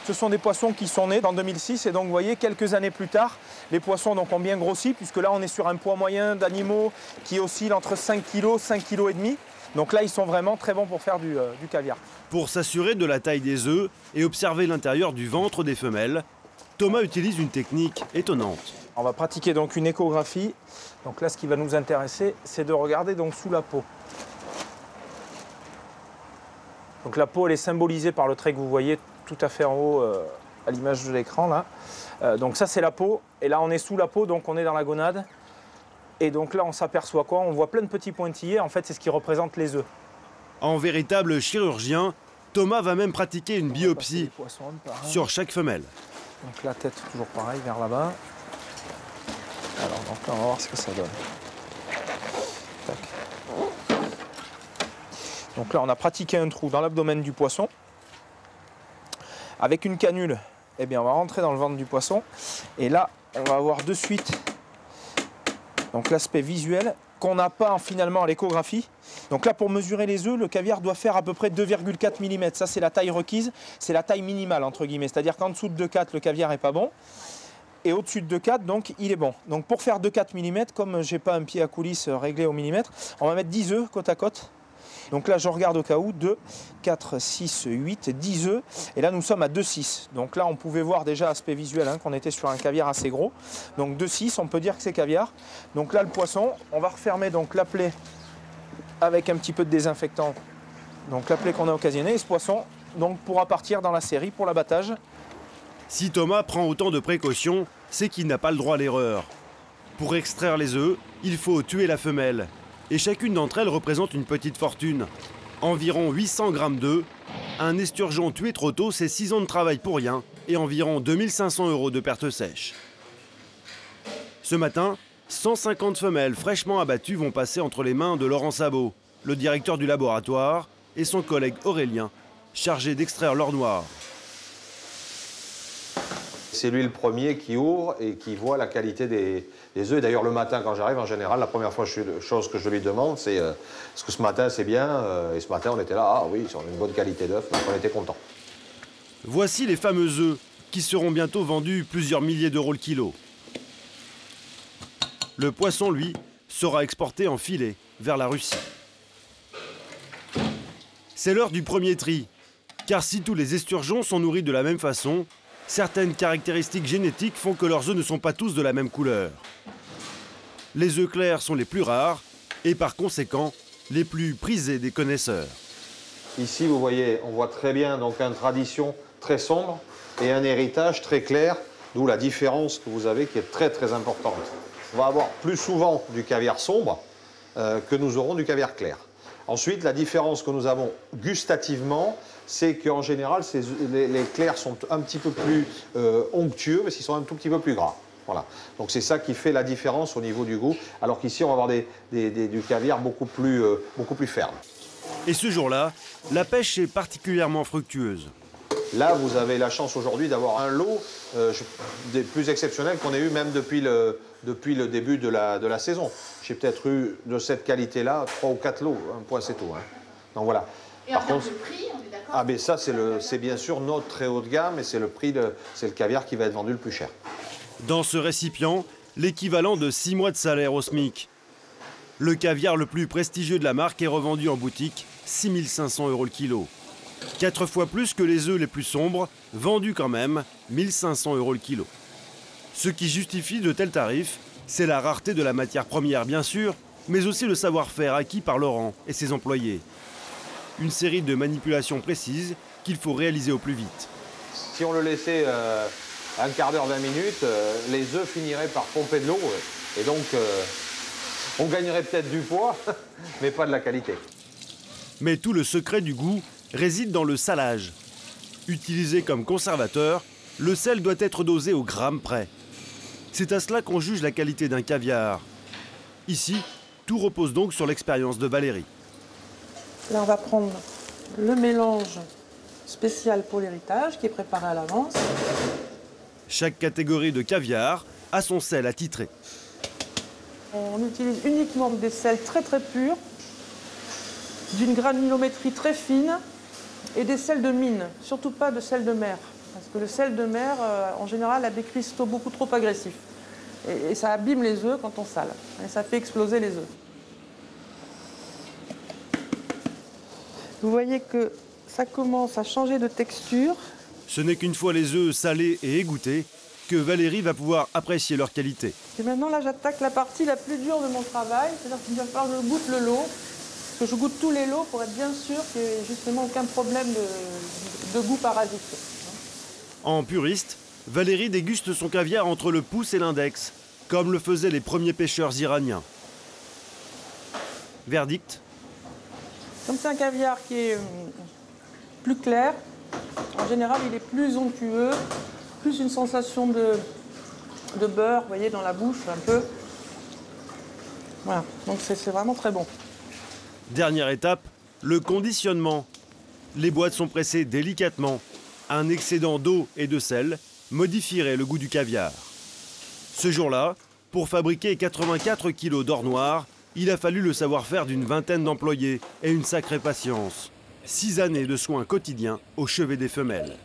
Ce sont des poissons qui sont nés en 2006 et donc vous voyez, quelques années plus tard, les poissons donc, ont bien grossi puisque là on est sur un poids moyen d'animaux qui oscille entre 5 kg, 5 kg et demi. Donc là ils sont vraiment très bons pour faire du caviar. Pour s'assurer de la taille des œufs et observer l'intérieur du ventre des femelles, Thomas utilise une technique étonnante. On va pratiquer donc une échographie. Donc là ce qui va nous intéresser, c'est de regarder donc sous la peau. Donc la peau elle est symbolisée par le trait que vous voyez tout à fait en haut à l'image de l'écran là. Donc ça c'est la peau et là on est sous la peau donc on est dans la gonade. Et donc là on s'aperçoit quoi? On voit plein de petits pointillés, en fait c'est ce qui représente les œufs. En véritable chirurgien, Thomas va même pratiquer une biopsie sur chaque femelle. Donc la tête, toujours pareil, vers là-bas. Alors, donc là, on va voir ce que ça donne. Tac. Donc là, on a pratiqué un trou dans l'abdomen du poisson. Avec une canule, eh bien, on va rentrer dans le ventre du poisson. Et là, on va avoir de suite donc l'aspect visuel qu'on n'a pas finalement à l'échographie. Donc là, pour mesurer les œufs, le caviar doit faire à peu près 2,4 mm. Ça, c'est la taille requise, c'est la taille minimale, entre guillemets. C'est-à-dire qu'en dessous de 2,4, le caviar n'est pas bon. Et au-dessus de 2,4, donc, il est bon. Donc pour faire 2,4 mm, comme je n'ai pas un pied à coulisse réglé au millimètre, on va mettre 10 œufs côte à côte. Donc là, je regarde au cas où, 2, 4, 6, 8, 10 œufs. Et là, nous sommes à 2,6. Donc là, on pouvait voir déjà aspect visuel, hein, qu'on était sur un caviar assez gros. Donc 2,6, on peut dire que c'est caviar. Donc là, le poisson, on va refermer donc la plaie avec un petit peu de désinfectant. Donc la plaie qu'on a occasionnée. Et ce poisson donc, pourra partir dans la série pour l'abattage. Si Thomas prend autant de précautions, c'est qu'il n'a pas le droit à l'erreur. Pour extraire les œufs, il faut tuer la femelle. Et chacune d'entre elles représente une petite fortune. Environ 800 grammes d'œufs. Un esturgeon tué trop tôt, c'est 6 ans de travail pour rien et environ 2500 € de pertes sèches. Ce matin, 150 femelles fraîchement abattues vont passer entre les mains de Laurent Sabot, le directeur du laboratoire, et son collègue Aurélien, chargé d'extraire l'or noir. C'est lui le premier qui ouvre et qui voit la qualité des œufs. D'ailleurs, le matin, quand j'arrive, en général, la première chose que je lui demande, c'est est-ce que ce matin, c'est bien? Et ce matin, on était là, ah oui, on a une bonne qualité d'œufs, donc on était contents. Voici les fameux œufs qui seront bientôt vendus plusieurs milliers d'euros le kilo. Le poisson, lui, sera exporté en filet vers la Russie. C'est l'heure du premier tri, car si tous les esturgeons sont nourris de la même façon, certaines caractéristiques génétiques font que leurs œufs ne sont pas tous de la même couleur. Les œufs clairs sont les plus rares et par conséquent les plus prisés des connaisseurs. Ici, vous voyez, on voit très bien donc une tradition très sombre et un héritage très clair, d'où la différence que vous avez qui est très très importante. On va avoir plus souvent du caviar sombre que nous aurons du caviar clair. Ensuite, la différence que nous avons gustativement, c'est qu'en général, les clairs sont un petit peu plus onctueux, mais ils sont un tout petit peu plus gras. Voilà. Donc c'est ça qui fait la différence au niveau du goût, alors qu'ici, on va avoir du caviar beaucoup plus ferme. Et ce jour-là, la pêche est particulièrement fructueuse. Là, vous avez la chance aujourd'hui d'avoir un lot des plus exceptionnels qu'on ait eu même depuis le début de la saison. J'ai peut-être eu de cette qualité-là 3 ou 4 lots, un point c'est tout. Hein. Donc voilà. Et en termes de prix, on est d'accord? Ah mais ça c'est bien sûr notre très haut de gamme et c'est le caviar qui va être vendu le plus cher. Dans ce récipient, l'équivalent de 6 mois de salaire au SMIC. Le caviar le plus prestigieux de la marque est revendu en boutique 6 500 € le kilo. 4 fois plus que les œufs les plus sombres, vendus quand même 1 500 € le kilo. Ce qui justifie de tels tarifs, c'est la rareté de la matière première bien sûr, mais aussi le savoir-faire acquis par Laurent et ses employés. Une série de manipulations précises qu'il faut réaliser au plus vite. Si on le laissait un quart d'heure, 20 minutes, les œufs finiraient par pomper de l'eau et donc on gagnerait peut-être du poids, mais pas de la qualité. Mais tout le secret du goût réside dans le salage. Utilisé comme conservateur, le sel doit être dosé au gramme près. C'est à cela qu'on juge la qualité d'un caviar. Ici, tout repose donc sur l'expérience de Valérie. Là, on va prendre le mélange spécial pour l'héritage qui est préparé à l'avance. Chaque catégorie de caviar a son sel attitré. On utilise uniquement des sels très très purs, d'une granulométrie très fine et des sels de mine, surtout pas de sel de mer. Parce que le sel de mer, en général, a des cristaux beaucoup trop agressifs. Et ça abîme les œufs quand on sale. Et ça fait exploser les œufs. Vous voyez que ça commence à changer de texture. Ce n'est qu'une fois les œufs salés et égouttés que Valérie va pouvoir apprécier leur qualité. Et maintenant, là, j'attaque la partie la plus dure de mon travail. C'est-à-dire qu'il va falloir que je goûte le lot. Que je goûte tous les lots pour être bien sûr qu'il n'y ait justement aucun problème de goût parasite. En puriste, Valérie déguste son caviar entre le pouce et l'index, comme le faisaient les premiers pêcheurs iraniens. Verdict? Comme c'est un caviar qui est plus clair. En général, il est plus onctueux, plus une sensation de beurre, vous voyez, dans la bouche un peu. Voilà, donc c'est vraiment très bon. Dernière étape, le conditionnement. Les boîtes sont pressées délicatement. Un excédent d'eau et de sel modifierait le goût du caviar. Ce jour-là, pour fabriquer 84 kilos d'or noir, il a fallu le savoir-faire d'une vingtaine d'employés et une sacrée patience. 6 années de soins quotidiens au chevet des femelles.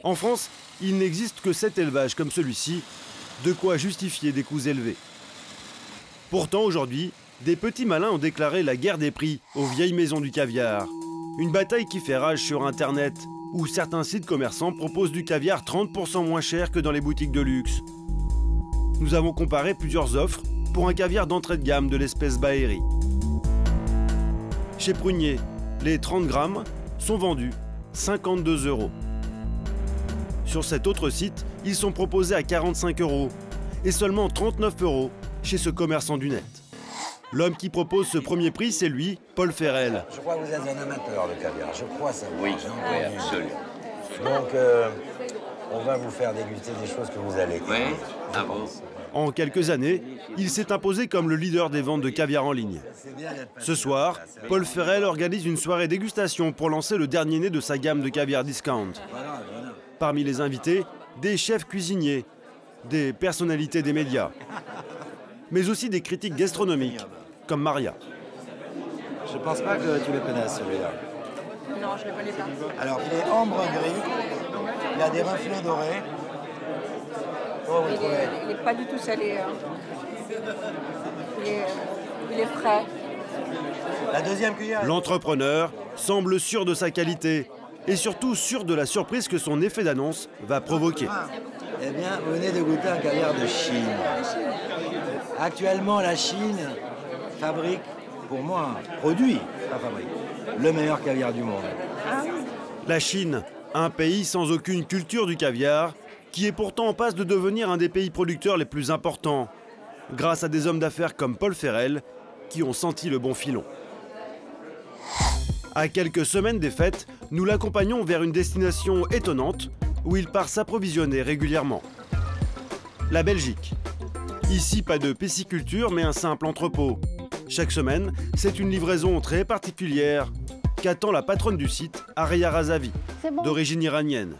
En France, il n'existe que 7 élevages comme celui-ci, de quoi justifier des coûts élevés. Pourtant, aujourd'hui, des petits malins ont déclaré la guerre des prix aux vieilles maisons du caviar. Une bataille qui fait rage sur Internet, où certains sites commerçants proposent du caviar 30% moins cher que dans les boutiques de luxe. Nous avons comparé plusieurs offres pour un caviar d'entrée de gamme de l'espèce Baeri. Chez Prunier, les 30 grammes sont vendus 52 €. Sur cet autre site, ils sont proposés à 45 € et seulement 39 € chez ce commerçant du net. L'homme qui propose ce premier prix, c'est lui, Paul Ferrel. Je crois que vous êtes un amateur de caviar, je crois ça. Oui, absolument. Donc, on va vous faire déguster des choses que vous allez. Oui, ah bon. En quelques années, il s'est imposé comme le leader des ventes de caviar en ligne. Ce soir, Paul Ferrel organise une soirée dégustation pour lancer le dernier né de sa gamme de caviar discount. Parmi les invités, des chefs cuisiniers, des personnalités des médias, mais aussi des critiques gastronomiques, comme Maria. Je pense pas que tu le connaisses celui-là. Non, je ne le connais pas. Alors, il est ambre gris, il a des reflets dorés. Oh, Il n'est pas du tout salé. Hein. Il est frais. La deuxième cuillère. L'entrepreneur semble sûr de sa qualité et surtout sûr de la surprise que son effet d'annonce va provoquer. Eh bien, vous venez de goûter un caviar de Chine. Actuellement, la Chine fabrique, pour moi, produit, pas fabrique, le meilleur caviar du monde. La Chine, un pays sans aucune culture du caviar, qui est pourtant en passe de devenir un des pays producteurs les plus importants, grâce à des hommes d'affaires comme Paul Ferrel, qui ont senti le bon filon. À quelques semaines des fêtes, nous l'accompagnons vers une destination étonnante, où il part s'approvisionner régulièrement. La Belgique. Ici, pas de pisciculture, mais un simple entrepôt. Chaque semaine, c'est une livraison très particulière qu'attend la patronne du site, Aria Razavi, d'origine iranienne.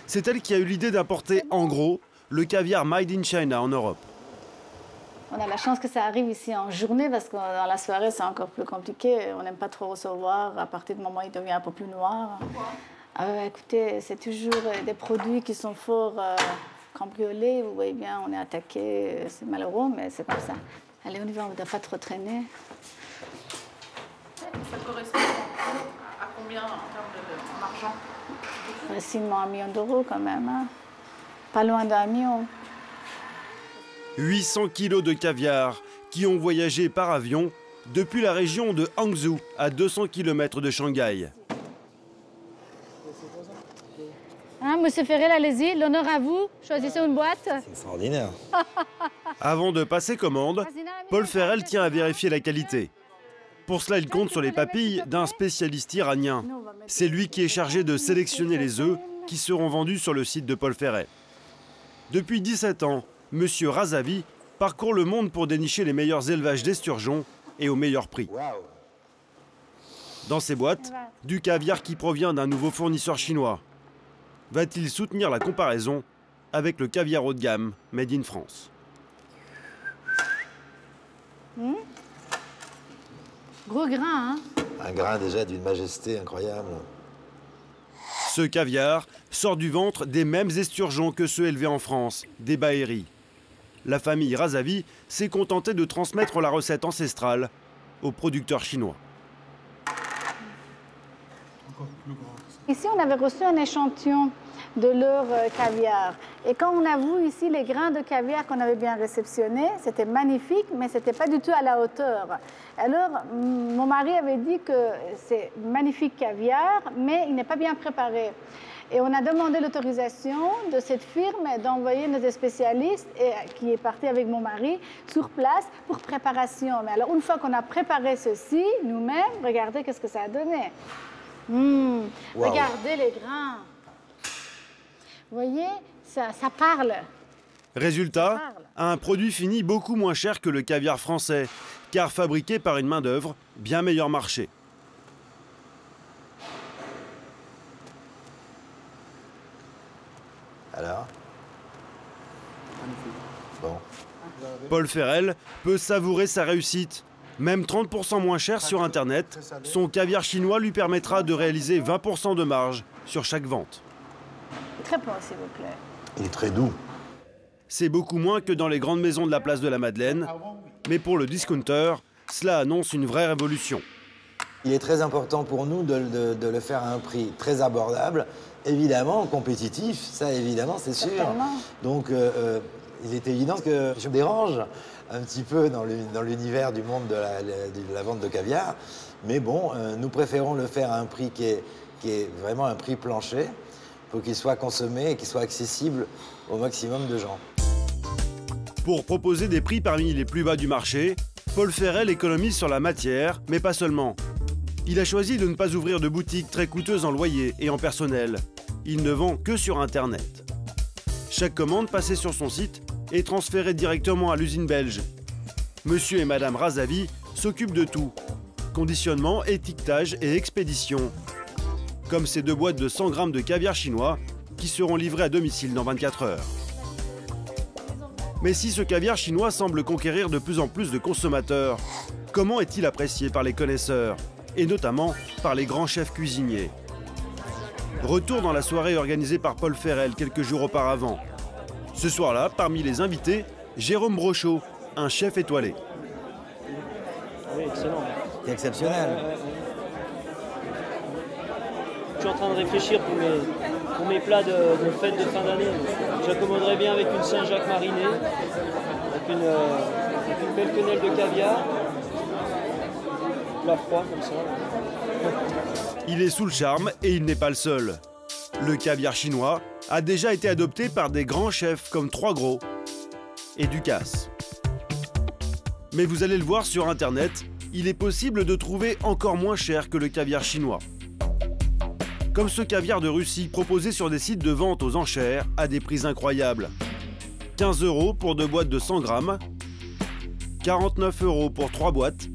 C'est elle qui a eu l'idée d'importer en gros le caviar Made in China en Europe. On a la chance que ça arrive ici en journée parce que dans la soirée, c'est encore plus compliqué. On n'aime pas trop recevoir. À partir du moment où il devient un peu plus noir. Écoutez, c'est toujours des produits qui sont fort cambriolés. Vous voyez bien, on est attaqué. C'est malheureux, mais c'est comme ça. Allez, on y va, on ne doit pas trop traîner. Ça correspond à combien en termes d'argent? Facilement 1 million d'euros quand même. Hein. Pas loin d'1 million. 800 kilos de caviar qui ont voyagé par avion depuis la région de Hangzhou, à 200 km de Shanghai. Hein, Monsieur Ferrel, allez-y, l'honneur à vous. Choisissez une boîte. C'est extraordinaire. Avant de passer commande, Paul Ferrel tient à vérifier la qualité. Pour cela, il compte sur les papilles d'un spécialiste iranien. C'est lui qui est chargé de sélectionner les œufs qui seront vendus sur le site de Paul Ferrel. Depuis 17 ans, Monsieur Razavi parcourt le monde pour dénicher les meilleurs élevages d'esturgeons et au meilleur prix. Dans ces boîtes, du caviar qui provient d'un nouveau fournisseur chinois. Va-t-il soutenir la comparaison avec le caviar haut de gamme made in France? Gros grain, hein? Un grain déjà d'une majesté incroyable. Ce caviar sort du ventre des mêmes esturgeons que ceux élevés en France, des Baeri. La famille Razavi s'est contentée de transmettre la recette ancestrale aux producteurs chinois. Ici, on avait reçu un échantillon de leur caviar. Et quand on a vu ici les grains de caviar qu'on avait bien réceptionnés, c'était magnifique, mais ce n'était pas du tout à la hauteur. Alors, mon mari avait dit que c'est magnifique caviar, mais il n'est pas bien préparé. Et on a demandé l'autorisation de cette firme d'envoyer nos spécialistes qui est parti avec mon mari sur place pour préparation. Mais alors, une fois qu'on a préparé ceci, nous-mêmes, regardez qu'est-ce que ça a donné. Wow. Regardez les grains. Vous voyez, ça parle. Résultat, un produit fini beaucoup moins cher que le caviar français, car fabriqué par une main-d'œuvre bien meilleur marché. Alors? Bon. Paul Ferrel peut savourer sa réussite. Même 30% moins cher sur Internet, son caviar chinois lui permettra de réaliser 20% de marge sur chaque vente. Très bon, s'il vous plaît. Il est très doux. C'est beaucoup moins que dans les grandes maisons de la place de la Madeleine, mais pour le discounter, cela annonce une vraie révolution. Il est très important pour nous de le faire à un prix très abordable, évidemment compétitif, ça évidemment c'est sûr. Certainement. Donc il est évident que je me dérange un petit peu dans l'univers du monde de la vente de caviar, mais bon, nous préférons le faire à un prix qui est vraiment un prix plancher, pour qu'il soit consommé et qu'il soit accessible au maximum de gens. Pour proposer des prix parmi les plus bas du marché, Paul Ferrel économise sur la matière, mais pas seulement. Il a choisi de ne pas ouvrir de boutique très coûteuse en loyer et en personnel. Il ne vend que sur Internet. Chaque commande passée sur son site est transférée directement à l'usine belge. Monsieur et Madame Razavi s'occupent de tout. Conditionnement, étiquetage et expédition. Comme ces 2 boîtes de 100 grammes de caviar chinois qui seront livrées à domicile dans 24 heures. Mais si ce caviar chinois semble conquérir de plus en plus de consommateurs, comment est-il apprécié par les connaisseurs, et notamment par les grands chefs cuisiniers? Retour dans la soirée organisée par Paul Ferrel quelques jours auparavant. Ce soir-là, parmi les invités, Jérôme Brochot, un chef étoilé. Oui, excellent. C'est exceptionnel. Je suis en train de réfléchir pour mes plats de fête de fin d'année. J'accommoderais bien avec une Saint-Jacques marinée, avec une belle quenelle de caviar, plat froid comme ça. Il est sous le charme et il n'est pas le seul. Le caviar chinois a déjà été adopté par des grands chefs comme Trois Gros et Ducasse. Mais vous allez le voir sur Internet, il est possible de trouver encore moins cher que le caviar chinois. Comme ce caviar de Russie proposé sur des sites de vente aux enchères à des prix incroyables. 15 € pour 2 boîtes de 100 grammes, 49 € pour 3 boîtes,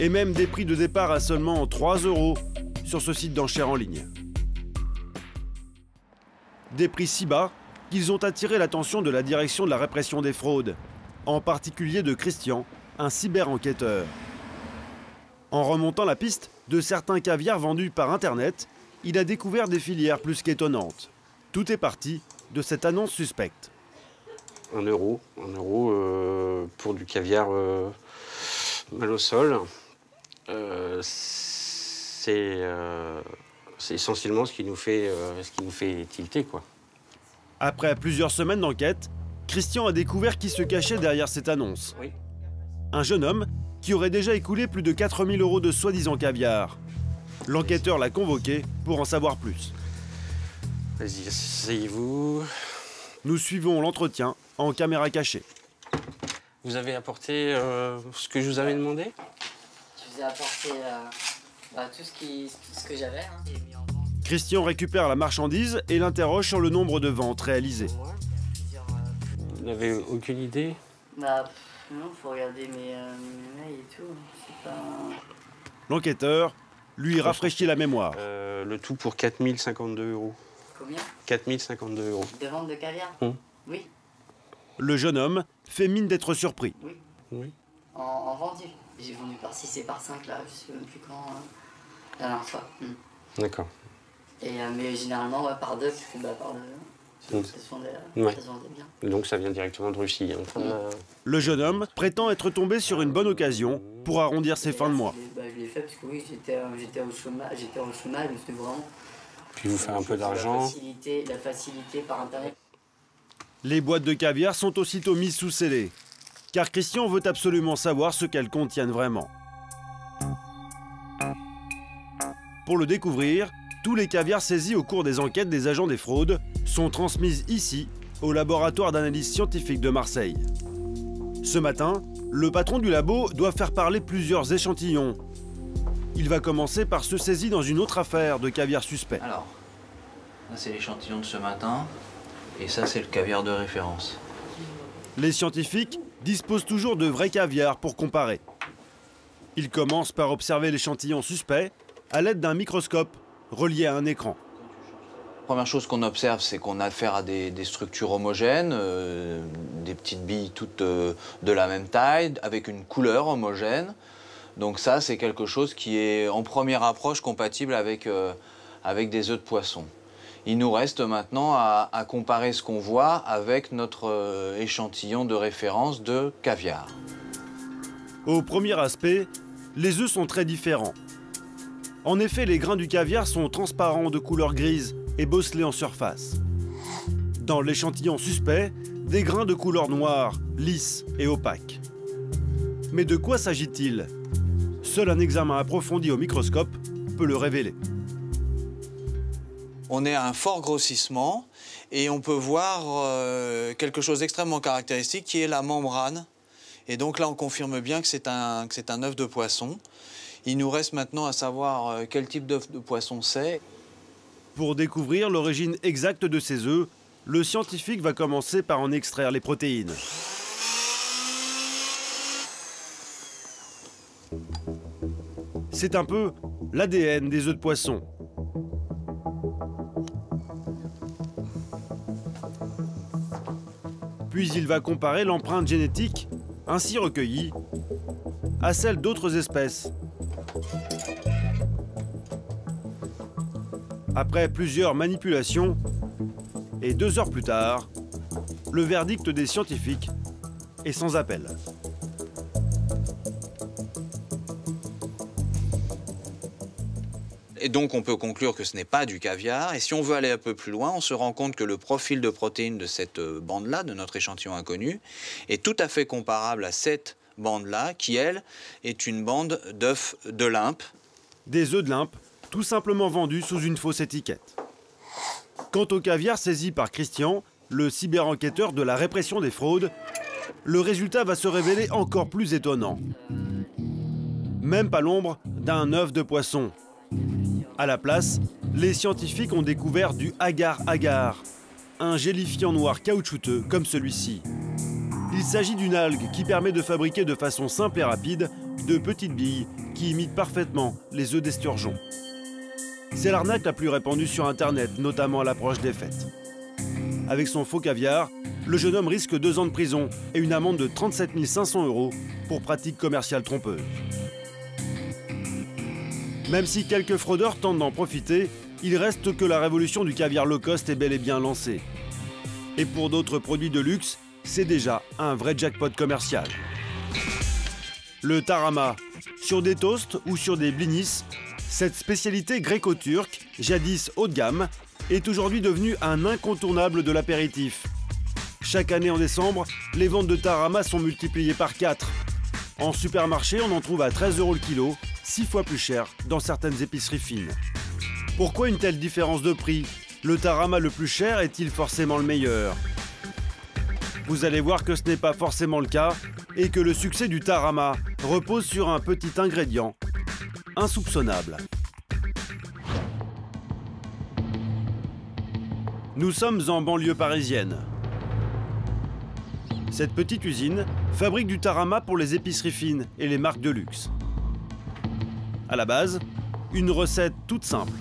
et même des prix de départ à seulement 3 € sur ce site d'enchères en ligne. Des prix si bas qu'ils ont attiré l'attention de la direction de la répression des fraudes, en particulier de Christian, un cyber-enquêteur. En remontant la piste de certains caviars vendus par Internet, il a découvert des filières plus qu'étonnantes. Tout est parti de cette annonce suspecte. 1 € pour du caviar mal au sol. C'est essentiellement ce qui nous fait tilter, quoi. Après plusieurs semaines d'enquête, Christian a découvert qui se cachait derrière cette annonce. Oui. Un jeune homme qui aurait déjà écoulé plus de 4 000 € de soi-disant caviar. L'enquêteur l'a convoqué pour en savoir plus. Vas-y, asseyez-vous. Nous suivons l'entretien en caméra cachée. Vous avez apporté ce que je vous avais demandé? Je vous ai apporté tout ce que j'avais. Christian récupère la marchandise et l'interroge sur le nombre de ventes réalisées. Vous n'avez aucune idée? Non, faut regarder mes mails et tout. C'est pas... L'enquêteur lui rafraîchit la mémoire. Le tout pour 4 052 €. Combien? 4 052 €. De vente de caviar? Oui. Le jeune homme fait mine d'être surpris. Oui. En vendu. J'ai vendu par 6 et par 5 là, je sais même plus quand, la dernière fois. D'accord. Et, mais généralement par 2, parce que par 2, ça se vendait bien. Donc ça vient directement de Russie. Hein. Le jeune homme prétend être tombé sur une bonne occasion pour arrondir ses fins de mois. Je l'ai fait parce que oui, j'étais au chômage, c'était vraiment... Puis vous faites un peu d'argent. La facilité par Internet. Les boîtes de caviar sont aussitôt mises sous scellé, car Christian veut absolument savoir ce qu'elles contiennent vraiment. Pour le découvrir, tous les caviars saisis au cours des enquêtes des agents des fraudes sont transmis ici, au laboratoire d'analyse scientifique de Marseille. Ce matin, le patron du labo doit faire parler plusieurs échantillons. il va commencer par se saisir dans une autre affaire de caviar suspect. Alors, là c'est l'échantillon de ce matin, et ça c'est le caviar de référence. Les scientifiques disposent toujours de vrais caviars pour comparer. Ils commencent par observer l'échantillon suspect à l'aide d'un microscope relié à un écran. Première chose qu'on observe, c'est qu'on a affaire à des structures homogènes, des petites billes toutes de la même taille, avec une couleur homogène. Donc ça, c'est quelque chose qui est en première approche compatible avec des œufs de poisson. Il nous reste maintenant à comparer ce qu'on voit avec notre échantillon de référence de caviar. Au premier aspect, les œufs sont très différents. En effet, les grains du caviar sont transparents de couleur grise et bosselés en surface. Dans l'échantillon suspect, des grains de couleur noire, lisses et opaques. Mais de quoi s'agit-il? Seul un examen approfondi au microscope peut le révéler. On est à un fort grossissement et on peut voir quelque chose d'extrêmement caractéristique qui est la membrane. Et donc là, on confirme bien que c'est un œuf de poisson. Il nous reste maintenant à savoir quel type d'œuf de poisson c'est. Pour découvrir l'origine exacte de ces œufs, le scientifique va commencer par en extraire les protéines. C'est un peu l'ADN des œufs de poisson. Puis il va comparer l'empreinte génétique ainsi recueillie à celle d'autres espèces. Après plusieurs manipulations, et 2 heures plus tard, le verdict des scientifiques est sans appel. Et donc on peut conclure que ce n'est pas du caviar. Et si on veut aller un peu plus loin, on se rend compte que le profil de protéines de cette bande-là, de notre échantillon inconnu, est tout à fait comparable à cette bande-là, qui, elle, est une bande d'œufs de limpe. Des œufs de limpe, tout simplement vendus sous une fausse étiquette. Quant au caviar saisi par Christian, le cyberenquêteur de la répression des fraudes, le résultat va se révéler encore plus étonnant. Même pas l'ombre d'un œuf de poisson. À la place, les scientifiques ont découvert du agar-agar, un gélifiant noir caoutchouteux comme celui-ci. Il s'agit d'une algue qui permet de fabriquer de façon simple et rapide de petites billes qui imitent parfaitement les œufs d'esturgeon. C'est l'arnaque la plus répandue sur Internet, notamment à l'approche des fêtes. Avec son faux caviar, le jeune homme risque 2 ans de prison et une amende de 37 500 € pour pratique commerciale trompeuse. Même si quelques fraudeurs tentent d'en profiter, il reste que la révolution du caviar low cost est bel et bien lancée. Et pour d'autres produits de luxe, c'est déjà un vrai jackpot commercial. Le tarama, sur des toasts ou sur des blinis, cette spécialité gréco-turque, jadis haut de gamme, est aujourd'hui devenue un incontournable de l'apéritif. Chaque année en décembre, les ventes de tarama sont multipliées par 4. En supermarché, on en trouve à 13 € le kilo, 6 fois plus cher dans certaines épiceries fines. Pourquoi une telle différence de prix? Le tarama le plus cher est-il forcément le meilleur? Vous allez voir que ce n'est pas forcément le cas et que le succès du tarama repose sur un petit ingrédient insoupçonnable. Nous sommes en banlieue parisienne. Cette petite usine fabrique du tarama pour les épiceries fines et les marques de luxe. À la base, une recette toute simple.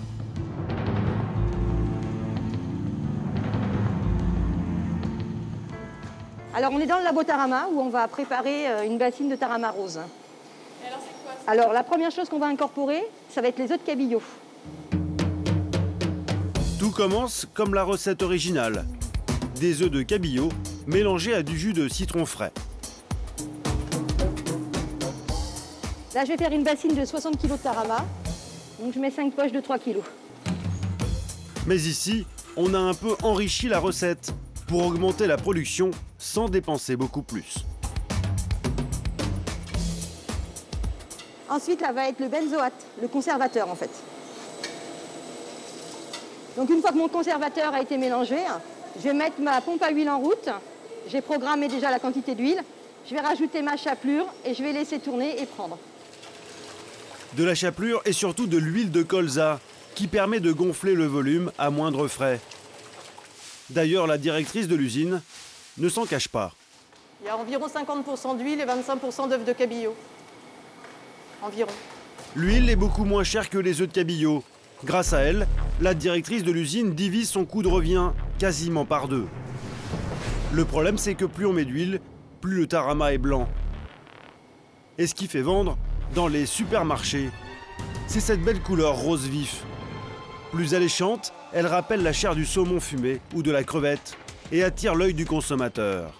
Alors on est dans le labo tarama où on va préparer une bassine de tarama rose. Et alors c'est quoi ça? Alors la première chose qu'on va incorporer, ça va être les œufs de cabillaud. Tout commence comme la recette originale. Des œufs de cabillaud mélangés à du jus de citron frais. Là je vais faire une bassine de 60 kg de tarama. Donc je mets 5 poches de 3 kg. Mais ici, on a un peu enrichi la recette pour augmenter la production sans dépenser beaucoup plus. Ensuite, là va être le benzoate, le conservateur en fait. Donc une fois que mon conservateur a été mélangé, je vais mettre ma pompe à huile en route. J'ai programmé déjà la quantité d'huile. Je vais rajouter ma chapelure et je vais laisser tourner et prendre. de la chapelure et surtout de l'huile de colza qui permet de gonfler le volume à moindre frais. D'ailleurs, la directrice de l'usine ne s'en cache pas. Il y a environ 50% d'huile et 25% d'œufs de cabillaud. Environ. L'huile est beaucoup moins chère que les œufs de cabillaud. Grâce à elle, la directrice de l'usine divise son coût de revient quasiment par 2. Le problème, c'est que plus on met d'huile, plus le tarama est blanc. Et ce qui fait vendre dans les supermarchés, c'est cette belle couleur rose vif. Plus alléchante, elle rappelle la chair du saumon fumé ou de la crevette et attire l'œil du consommateur.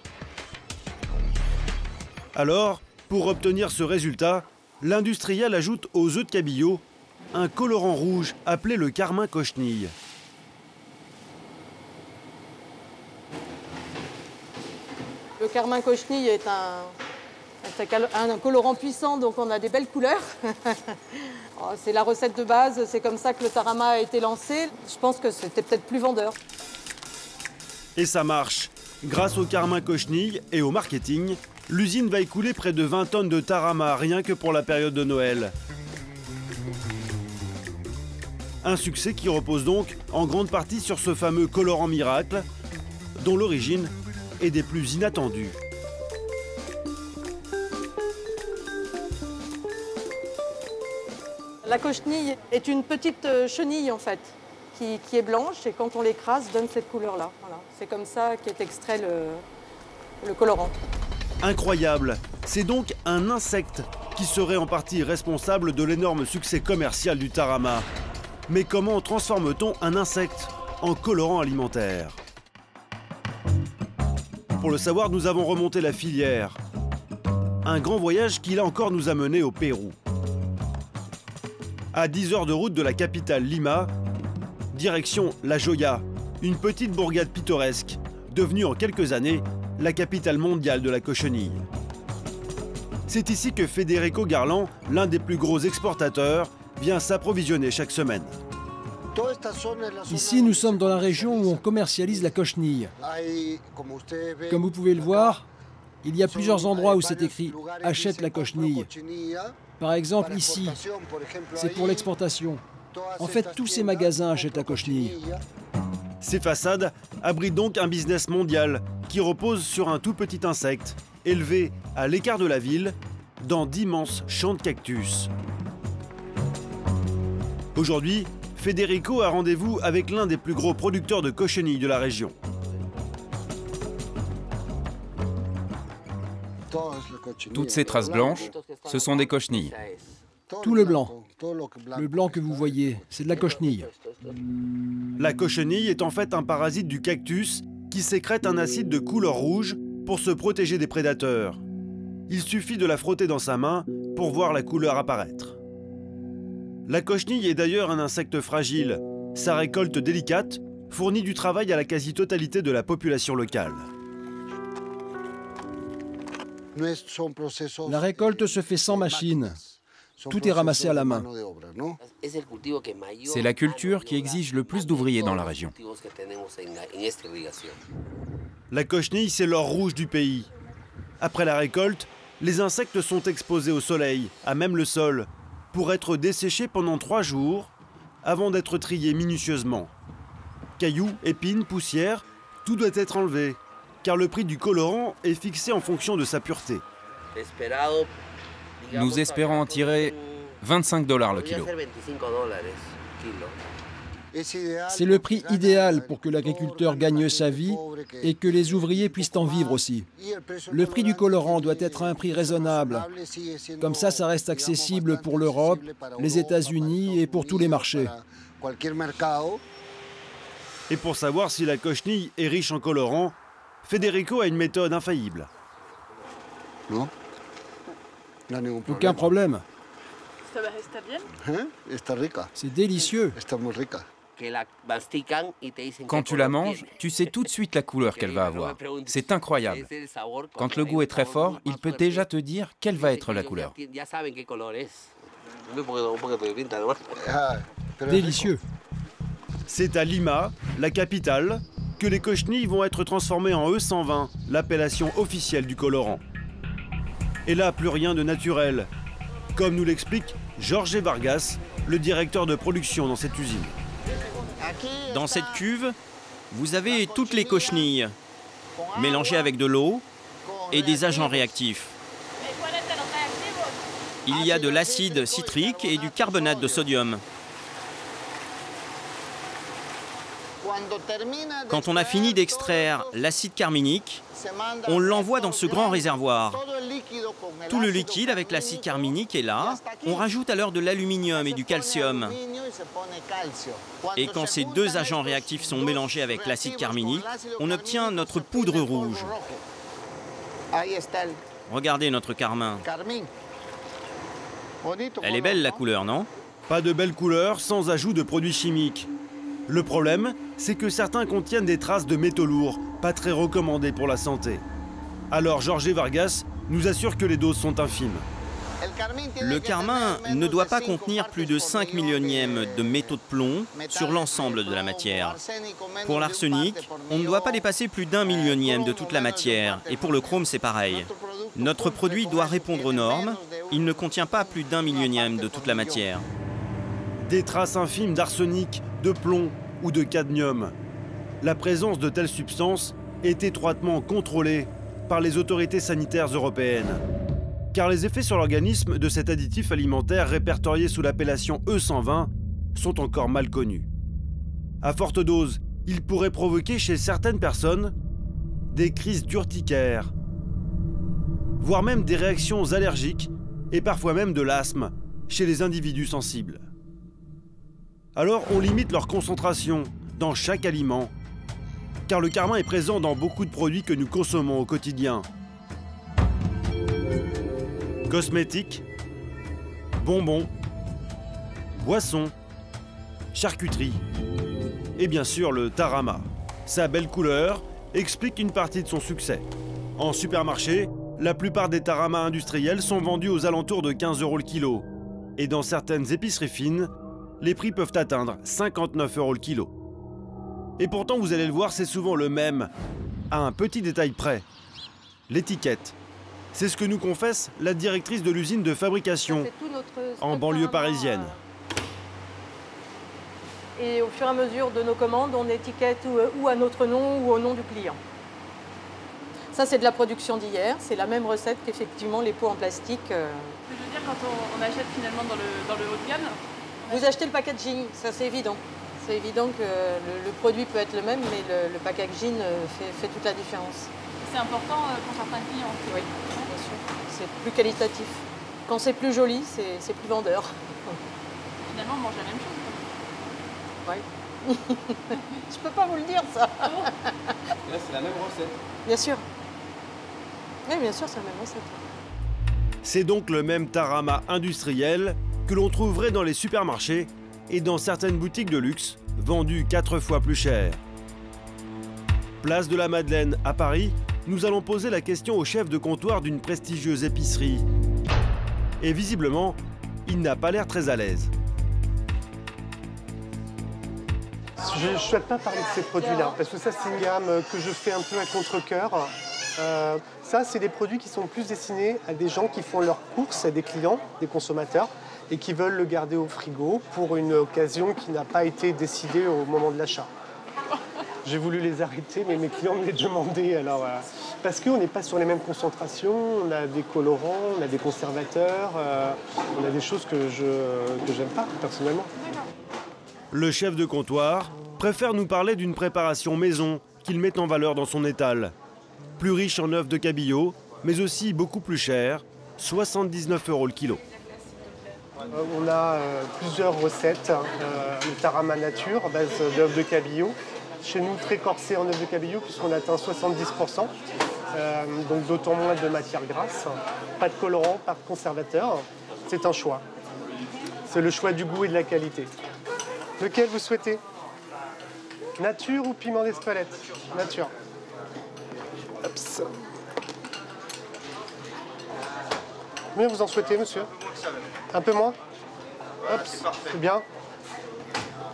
Alors, pour obtenir ce résultat, l'industriel ajoute aux œufs de cabillaud un colorant rouge appelé le carmin cochenille. Le carmin cochenille est un colorant puissant, donc on a des belles couleurs. C'est la recette de base, c'est comme ça que le tarama a été lancé. Je pense que c'était peut-être plus vendeur. Et ça marche. Grâce au carmin cochenille et au marketing, l'usine va écouler près de 20 tonnes de tarama rien que pour la période de Noël. Un succès qui repose donc en grande partie sur ce fameux colorant miracle, dont l'origine est des plus inattendues. La cochenille est une petite chenille en fait, qui est blanche et quand on l'écrase, donne cette couleur-là. Voilà. C'est comme ça qu'est extrait le colorant. Incroyable! C'est donc un insecte qui serait en partie responsable de l'énorme succès commercial du tarama. Mais comment transforme-t-on un insecte en colorant alimentaire? Pour le savoir, nous avons remonté la filière. Un grand voyage qui, là encore, nous a menés au Pérou. À 10 heures de route de la capitale Lima, direction La Joya, une petite bourgade pittoresque, devenue en quelques années la capitale mondiale de la cochenille. C'est ici que Federico Garland, l'un des plus gros exportateurs, vient s'approvisionner chaque semaine. Ici, nous sommes dans la région où on commercialise la cochenille. Comme vous pouvez le voir, il y a plusieurs endroits où c'est écrit « Achète la cochenille ». Par exemple, ici, c'est pour l'exportation. En fait, tous ces magasins achètent la cochenille. Ces façades abritent donc un business mondial qui repose sur un tout petit insecte, élevé à l'écart de la ville, dans d'immenses champs de cactus. Aujourd'hui, Federico a rendez-vous avec l'un des plus gros producteurs de cochenilles de la région. Toutes ces traces blanches, ce sont des cochenilles. Tout le blanc que vous voyez, c'est de la cochenille. La cochenille est en fait un parasite du cactus qui sécrète un acide de couleur rouge pour se protéger des prédateurs. Il suffit de la frotter dans sa main pour voir la couleur apparaître. La cochenille est d'ailleurs un insecte fragile. Sa récolte délicate fournit du travail à la quasi-totalité de la population locale. La récolte se fait sans machine. Tout est ramassé à la main. C'est la culture qui exige le plus d'ouvriers dans la région. La cochenille, c'est l'or rouge du pays. Après la récolte, les insectes sont exposés au soleil, à même le sol, pour être desséchés pendant 3 jours, avant d'être triés minutieusement. Cailloux, épines, poussière, tout doit être enlevé, car le prix du colorant est fixé en fonction de sa pureté. Nous espérons en tirer 25 $ le kilo. C'est le prix idéal pour que l'agriculteur gagne sa vie et que les ouvriers puissent en vivre aussi. Le prix du colorant doit être à un prix raisonnable. Comme ça reste accessible pour l'Europe, les États-Unis et pour tous les marchés. Et pour savoir si la cochenille est riche en colorant, Federico a une méthode infaillible. Aucun problème. C'est délicieux. Quand tu la manges, tu sais tout de suite la couleur qu'elle va avoir. C'est incroyable. Quand le goût est très fort, il peut déjà te dire quelle va être la couleur. Délicieux. C'est à Lima, la capitale, que les cochenilles vont être transformées en E120, l'appellation officielle du colorant. Et là, plus rien de naturel. Comme nous l'explique Jorge Vargas, le directeur de production dans cette usine. Dans cette cuve, vous avez toutes les cochenilles, mélangées avec de l'eau et des agents réactifs. Il y a de l'acide citrique et du carbonate de sodium. Quand on a fini d'extraire l'acide carminique, on l'envoie dans ce grand réservoir. Tout le liquide avec l'acide carminique est là. On rajoute alors de l'aluminium et du calcium. Et quand ces deux agents réactifs sont mélangés avec l'acide carminique, on obtient notre poudre rouge. Regardez notre carmin. Elle est belle la couleur, non? Pas de belle couleur sans ajout de produits chimiques. Le problème, c'est que certains contiennent des traces de métaux lourds, pas très recommandés pour la santé. Alors Jorge Vargas nous assure que les doses sont infimes. Le carmin ne doit pas contenir plus de 5 millionièmes de métaux de plomb sur l'ensemble de la matière. Pour l'arsenic, on ne doit pas dépasser plus d'1 millionième de toute la matière. Et pour le chrome, c'est pareil. Notre produit doit répondre aux normes. Il ne contient pas plus d'1 millionième de toute la matière. Des traces infimes d'arsenic, de plomb ou de cadmium. La présence de telles substances est étroitement contrôlée par les autorités sanitaires européennes. Car les effets sur l'organisme de cet additif alimentaire répertorié sous l'appellation E120 sont encore mal connus. À forte dose, il pourrait provoquer chez certaines personnes des crises d'urticaire, voire même des réactions allergiques et parfois même de l'asthme chez les individus sensibles. Alors on limite leur concentration dans chaque aliment, car le carmin est présent dans beaucoup de produits que nous consommons au quotidien. Cosmétiques, bonbons, boissons, charcuterie et bien sûr le tarama. Sa belle couleur explique une partie de son succès. En supermarché, la plupart des taramas industriels sont vendus aux alentours de 15 € le kilo. Et dans certaines épiceries fines, les prix peuvent atteindre 59 € le kilo. Et pourtant, vous allez le voir, c'est souvent le même, à un petit détail près. L'étiquette. C'est ce que nous confesse la directrice de l'usine de fabrication en banlieue parisienne. Et au fur et à mesure de nos commandes, on étiquette ou à notre nom ou au nom du client. Ça, c'est de la production d'hier. C'est la même recette qu'effectivement les pots en plastique. Je veux dire, quand on achète finalement dans le haut de gamme, vous achetez le packaging, ça c'est évident. C'est évident que le produit peut être le même, mais le packaging fait toute la différence. C'est important pour certains clients. Oui, bien sûr. C'est plus qualitatif. Quand c'est plus joli, c'est plus vendeur. Finalement, on mange la même chose. Oui. Je peux pas vous le dire, ça. Ah bon? Là, c'est la même recette. Bien sûr. Oui, bien sûr, c'est la même recette. C'est donc le même tarama industriel que l'on trouverait dans les supermarchés et dans certaines boutiques de luxe, vendues 4 fois plus cher. Place de la Madeleine à Paris, nous allons poser la question au chef de comptoir d'une prestigieuse épicerie. Et visiblement, il n'a pas l'air très à l'aise. Je ne souhaite pas parler de ces produits-là, parce que ça, c'est une gamme que je fais un peu à contre-cœur. Ça, c'est des produits qui sont plus destinés à des gens qui font leurs courses, à des clients, des consommateurs, et qui veulent le garder au frigo pour une occasion qui n'a pas été décidée au moment de l'achat. J'ai voulu les arrêter, mais mes clients me les demandaient. Alors, parce qu'on n'est pas sur les mêmes concentrations, on a des colorants, on a des conservateurs, on a des choses que j'aime pas, personnellement. Le chef de comptoir préfère nous parler d'une préparation maison qu'il met en valeur dans son étal. Plus riche en œufs de cabillaud, mais aussi beaucoup plus cher, 79 € le kilo. On a plusieurs recettes. Le tarama nature à base d'œufs de cabillaud. Chez nous, très corsé en œufs de cabillaud puisqu'on atteint 70%. Donc d'autant moins de matière grasse. Pas de colorant, pas de conservateur. C'est un choix. C'est le choix du goût et de la qualité. Lequel vous souhaitez? Nature ou piment d'Espelette? Nature. Ups. Combien vous en souhaitez, monsieur? Un peu moins? Hop, c'est bien.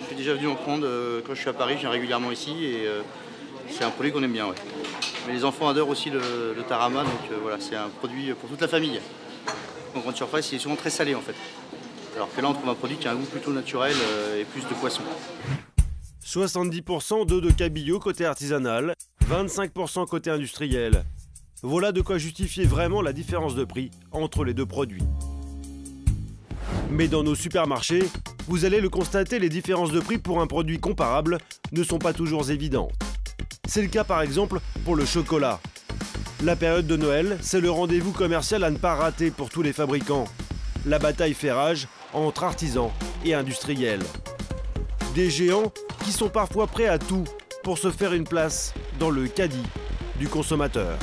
Je suis déjà venu en prendre quand je suis à Paris, je viens régulièrement ici et c'est un produit qu'on aime bien. Ouais. Mais les enfants adorent aussi le tarama, donc voilà, c'est un produit pour toute la famille. En grande surface, il est souvent très salé en fait. Alors que là, on trouve un produit qui a un goût plutôt naturel et plus de poisson. 70% d'œufs de cabillaud côté artisanal, 25% côté industriel. Voilà de quoi justifier vraiment la différence de prix entre les deux produits. Mais dans nos supermarchés, vous allez le constater, les différences de prix pour un produit comparable ne sont pas toujours évidentes. C'est le cas par exemple pour le chocolat. La période de Noël, c'est le rendez-vous commercial à ne pas rater pour tous les fabricants. La bataille fait rage entre artisans et industriels. Des géants qui sont parfois prêts à tout pour se faire une place dans le caddie du consommateur.